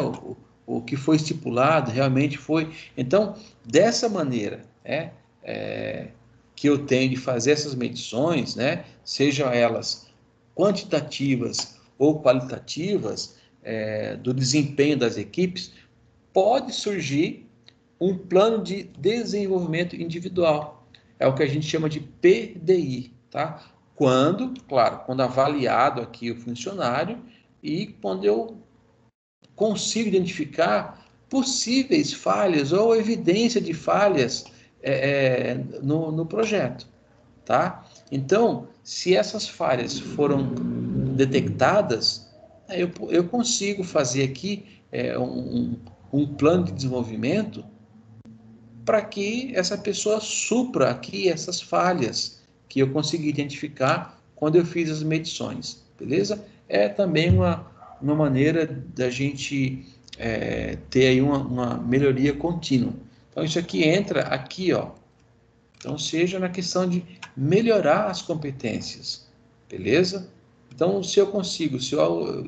O que foi estipulado realmente foi. Então, dessa maneira, que eu tenho de fazer essas medições, né? Sejam elas quantitativas ou qualitativas, do desempenho das equipes, pode surgir um plano de desenvolvimento individual. É o que a gente chama de PDI, tá? Quando avaliado aqui o funcionário e quando eu consigo identificar possíveis falhas ou evidência de falhas no projeto, tá? Então, se essas falhas foram detectadas, eu consigo fazer aqui um plano de desenvolvimento para que essa pessoa supra aqui essas falhas que eu consegui identificar quando eu fiz as medições, beleza? É também uma maneira da gente ter aí uma melhoria contínua. Então, isso aqui entra aqui, ó. Então, seja na questão de melhorar as competências, beleza? Então, se eu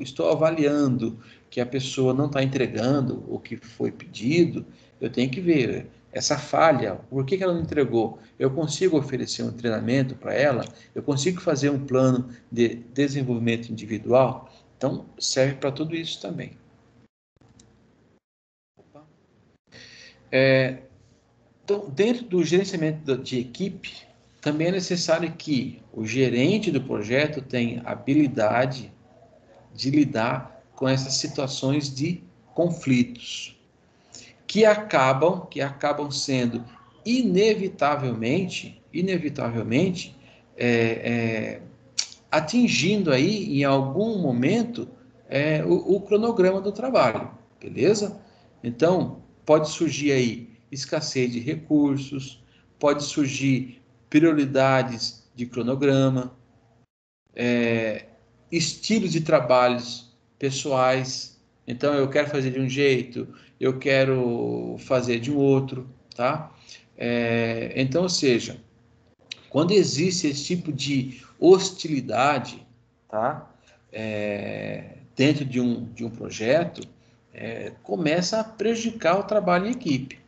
estou avaliando que a pessoa não está entregando o que foi pedido, eu tenho que ver essa falha, por que ela não entregou? Eu consigo oferecer um treinamento para ela? Eu consigo fazer um plano de desenvolvimento individual? Então, serve para tudo isso também. Então, dentro do gerenciamento de equipe, também é necessário que o gerente do projeto tenha habilidade de lidar com essas situações de conflitos, que acabam sendo inevitavelmente atingindo aí, em algum momento, o cronograma do trabalho, beleza? Então, pode surgir aí escassez de recursos, pode surgir prioridades de cronograma, estilos de trabalhos pessoais. Então, eu quero fazer de um jeito, eu quero fazer de um outro, tá? Então, ou seja, quando existe esse tipo de hostilidade, tá? Dentro de um projeto, começa a prejudicar o trabalho em equipe.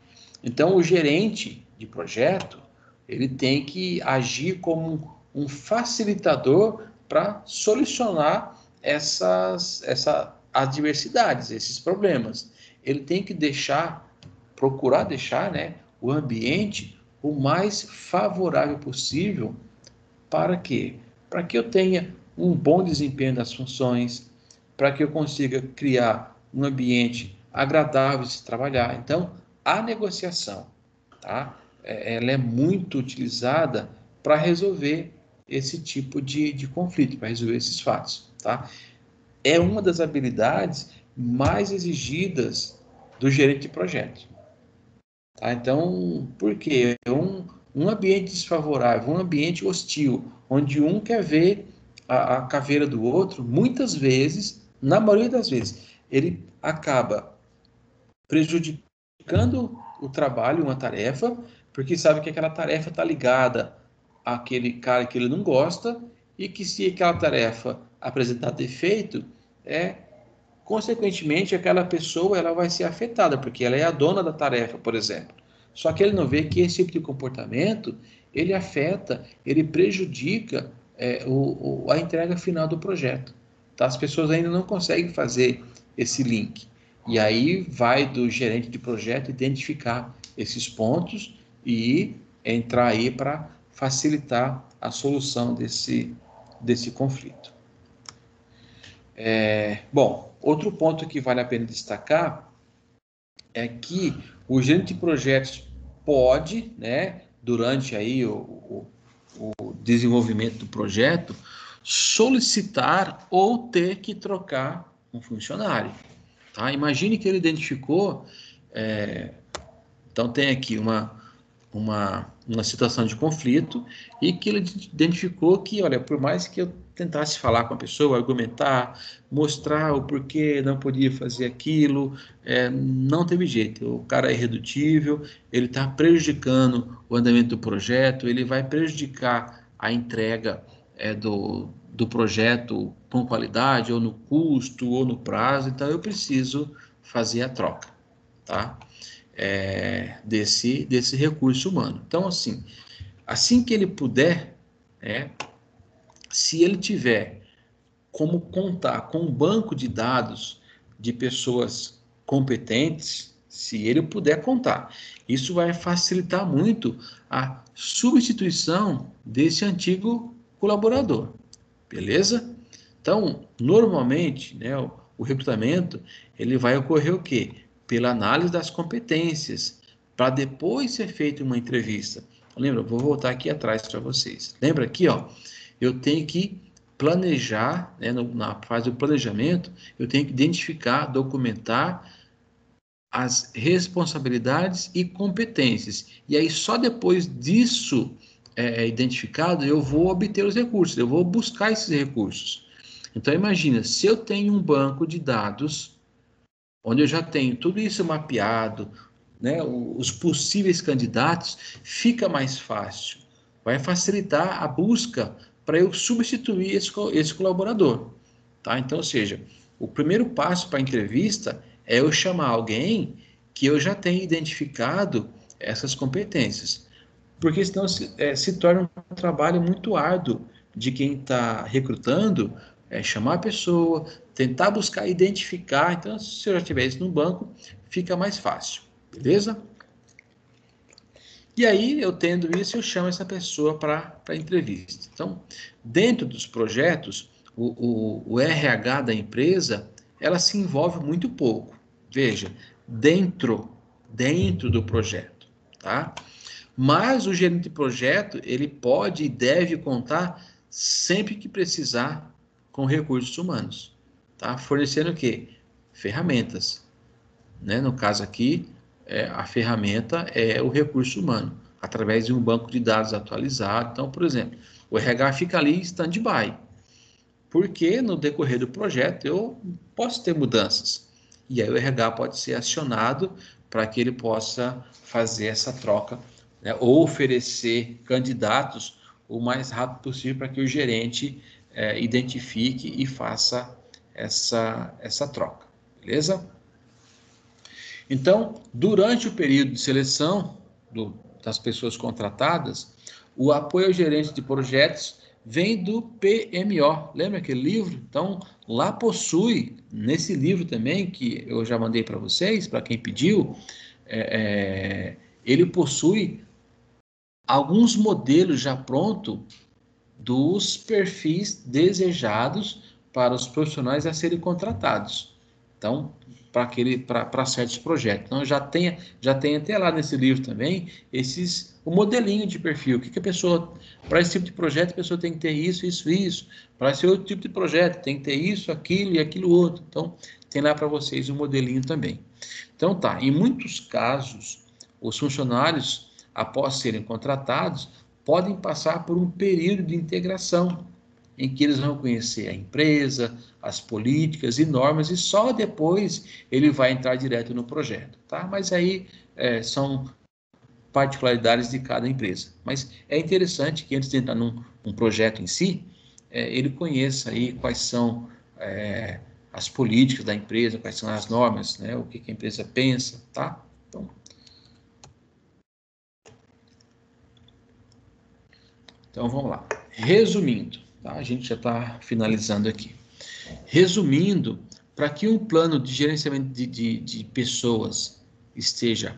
Então, o gerente de projeto, ele tem que agir como um facilitador para solucionar essas adversidades, esses problemas. Ele tem que procurar deixar, né, o ambiente o mais favorável possível. Para quê? Para que eu tenha um bom desempenho das funções, para que eu consiga criar um ambiente agradável de se trabalhar. Então, a negociação, tá? Ela é muito utilizada para resolver esse tipo de conflito, para resolver esses fatos, tá? É uma das habilidades mais exigidas do gerente de projeto. Tá? Então, por quê? Um ambiente desfavorável, um ambiente hostil, onde um quer ver a caveira do outro, muitas vezes, na maioria das vezes, ele acaba prejudicando o trabalho, uma tarefa, porque sabe que aquela tarefa está ligada àquele cara que ele não gosta, e que se aquela tarefa apresentar defeito, consequentemente, aquela pessoa ela vai ser afetada, porque ela é a dona da tarefa, por exemplo. Só que ele não vê que esse tipo de comportamento, ele afeta, ele prejudica a entrega final do projeto. Tá? As pessoas ainda não conseguem fazer esse link. E aí vai do gerente de projeto identificar esses pontos e entrar aí para facilitar a solução desse conflito. Bom, outro ponto que vale a pena destacar é que o gerente de projetos pode, né, durante aí o desenvolvimento do projeto, solicitar ou ter que trocar um funcionário. Tá? Imagine que ele identificou, então tem aqui uma situação de conflito e que ele identificou que, olha, por mais que eu tentasse falar com a pessoa, argumentar, mostrar o porquê não podia fazer aquilo, não teve jeito. O cara é irredutível, ele está prejudicando o andamento do projeto, ele vai prejudicar a entrega do projeto com qualidade, ou no custo, ou no prazo, então eu preciso fazer a troca, tá? Desse recurso humano. Então, assim que ele puder, se ele tiver como contar com um banco de dados de pessoas competentes, se ele puder contar, isso vai facilitar muito a substituição desse antigo colaborador, beleza? Então, normalmente, né, o recrutamento, ele vai ocorrer o quê? Pela análise das competências, para depois ser feita uma entrevista. Lembra? Vou voltar aqui atrás para vocês. Lembra aqui, ó, eu tenho que planejar, né, na fase do planejamento, eu tenho que identificar, documentar as responsabilidades e competências. E aí, só depois disso identificado, eu vou obter os recursos, eu vou buscar esses recursos. Então, imagina, se eu tenho um banco de dados, onde eu já tenho tudo isso mapeado, né, os possíveis candidatos, fica mais fácil. Vai facilitar a busca para eu substituir esse colaborador. Tá? Então, ou seja, o primeiro passo para a entrevista é eu chamar alguém que eu já tenha identificado essas competências. Porque senão se torna um trabalho muito árduo de quem está recrutando, chamar a pessoa, tentar buscar identificar. Então, se eu já tiver isso no banco, fica mais fácil, beleza? E aí, eu tendo isso, eu chamo essa pessoa para a entrevista. Então, dentro dos projetos, o RH da empresa, ela se envolve muito pouco. Veja, dentro do projeto, tá? Mas o gerente de projeto, ele pode e deve contar sempre que precisar com recursos humanos, tá? Fornecendo o quê? Ferramentas, né? No caso aqui, a ferramenta é o recurso humano, através de um banco de dados atualizado. Então, por exemplo, o RH fica ali em stand-by. porque no decorrer do projeto eu posso ter mudanças. E aí o RH pode ser acionado para que ele possa fazer essa troca, né, ou oferecer candidatos o mais rápido possível para que o gerente identifique e faça essa troca, beleza? Então, durante o período de seleção das pessoas contratadas, o apoio ao gerente de projetos vem do PMO. Lembra aquele livro? Então, lá possui, nesse livro também, que eu já mandei para vocês, para quem pediu, ele possui alguns modelos já prontos dos perfis desejados para os profissionais a serem contratados. Então, para certos projetos. Então, já tem até lá nesse livro também o modelinho de perfil. O que a pessoa, para esse tipo de projeto, a pessoa tem que ter isso, isso, isso. Para esse outro tipo de projeto, tem que ter isso, aquilo e aquilo outro. Então, tem lá para vocês o modelinho também. Então, tá. Em muitos casos, os funcionários, após serem contratados, podem passar por um período de integração, em que eles vão conhecer a empresa, as políticas e normas, e só depois ele vai entrar direto no projeto, tá? Mas aí são particularidades de cada empresa. Mas é interessante que antes de entrar num projeto em si, ele conheça aí quais são as políticas da empresa, quais são as normas, né? O que a empresa pensa, tá? Então vamos lá. Resumindo, tá? A gente já está finalizando aqui. Resumindo, para que um plano de gerenciamento de pessoas esteja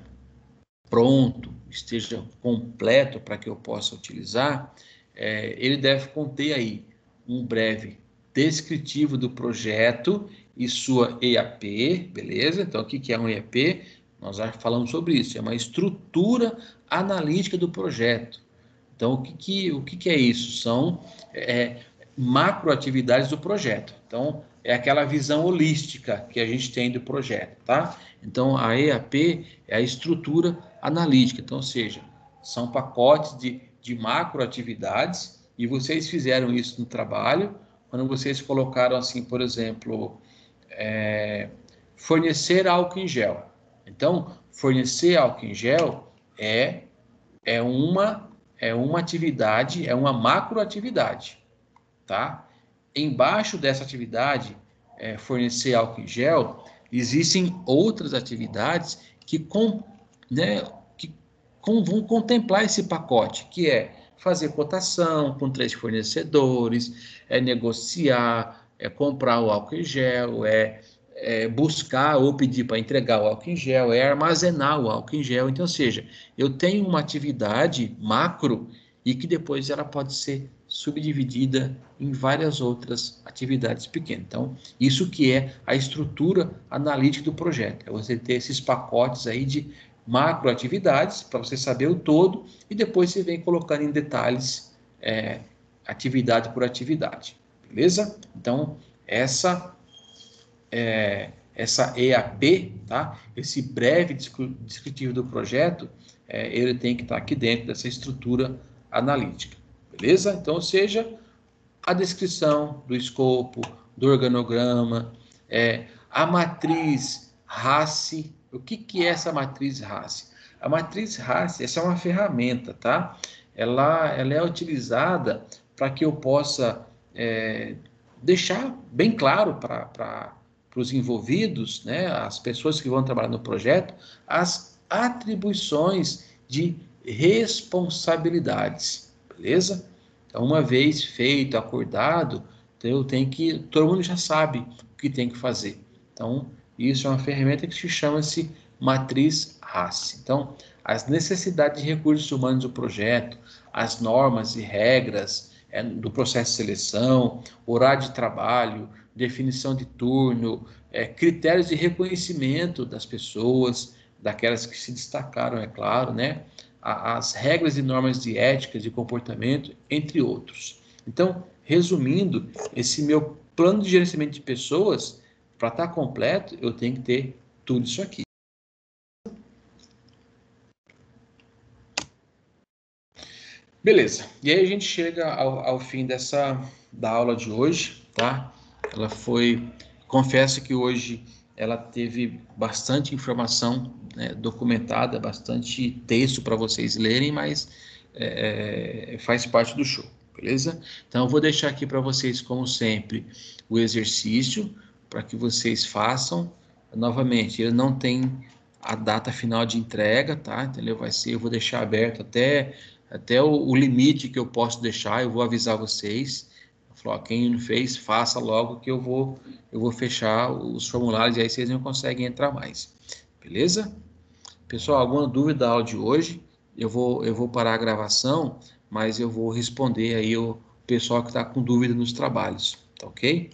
pronto, esteja completo para que eu possa utilizar, ele deve conter aí um breve descritivo do projeto e sua EAP, beleza? Então, o que é um EAP? Nós já falamos sobre isso, é uma estrutura analítica do projeto. Então, o que é isso? São macroatividades do projeto. Então, é aquela visão holística que a gente tem do projeto, tá? Então, a EAP é a estrutura analítica. Então, ou seja, são pacotes de macroatividades e vocês fizeram isso no trabalho quando vocês colocaram assim, por exemplo, fornecer álcool em gel. Então, fornecer álcool em gel é uma atividade, é uma macroatividade, tá? Embaixo dessa atividade, fornecer álcool em gel, existem outras atividades que vão contemplar esse pacote, que é fazer cotação com 3 fornecedores, negociar, comprar o álcool em gel, buscar ou pedir para entregar o álcool em gel, armazenar o álcool em gel. Então, ou seja, eu tenho uma atividade macro e que depois ela pode ser subdividida em várias outras atividades pequenas. Então, isso que é a estrutura analítica do projeto, é você ter esses pacotes aí de macroatividades para você saber o todo e depois você vem colocando em detalhes atividade por atividade, beleza? Então, essa EAP, tá? Esse breve descritivo do projeto, ele tem que estar aqui dentro dessa estrutura analítica, beleza? Então, ou seja, a descrição do escopo, do organograma, a matriz RACI. O que é essa matriz RACI? A matriz RACI, essa é uma ferramenta, tá? Ela é utilizada para que eu possa deixar bem claro para os envolvidos, né, as pessoas que vão trabalhar no projeto, as atribuições de responsabilidades, beleza? Então, uma vez feito, acordado, todo mundo já sabe o que tem que fazer. Então, isso é uma ferramenta que se chama-se matriz RACI. Então, as necessidades de recursos humanos do projeto, as normas e regras do processo de seleção, horário de trabalho, definição de turno, critérios de reconhecimento das pessoas, daquelas que se destacaram, é claro, né? As regras e normas de ética, de comportamento, entre outros. Então, resumindo, esse meu plano de gerenciamento de pessoas, para estar completo, eu tenho que ter tudo isso aqui. Beleza, e aí a gente chega ao fim da aula de hoje. tá? Ela foi, confesso que hoje ela teve bastante informação, né, documentada, bastante texto para vocês lerem, mas faz parte do show, beleza? Então eu vou deixar aqui para vocês, como sempre, o exercício para que vocês façam. Novamente, ele não tem a data final de entrega, tá? Entendeu? Eu vou deixar aberto até o limite que eu posso deixar, eu vvou avisar vocês. Falou, quem não fez, faça logo que eu vou fechar os formulários e aí vocês não conseguem entrar mais. Beleza? Pessoal, alguma dúvida da aula de hoje? Eu vou parar a gravação, mas eu vou responder aí o pessoal que está com dúvida nos trabalhos, tá ok?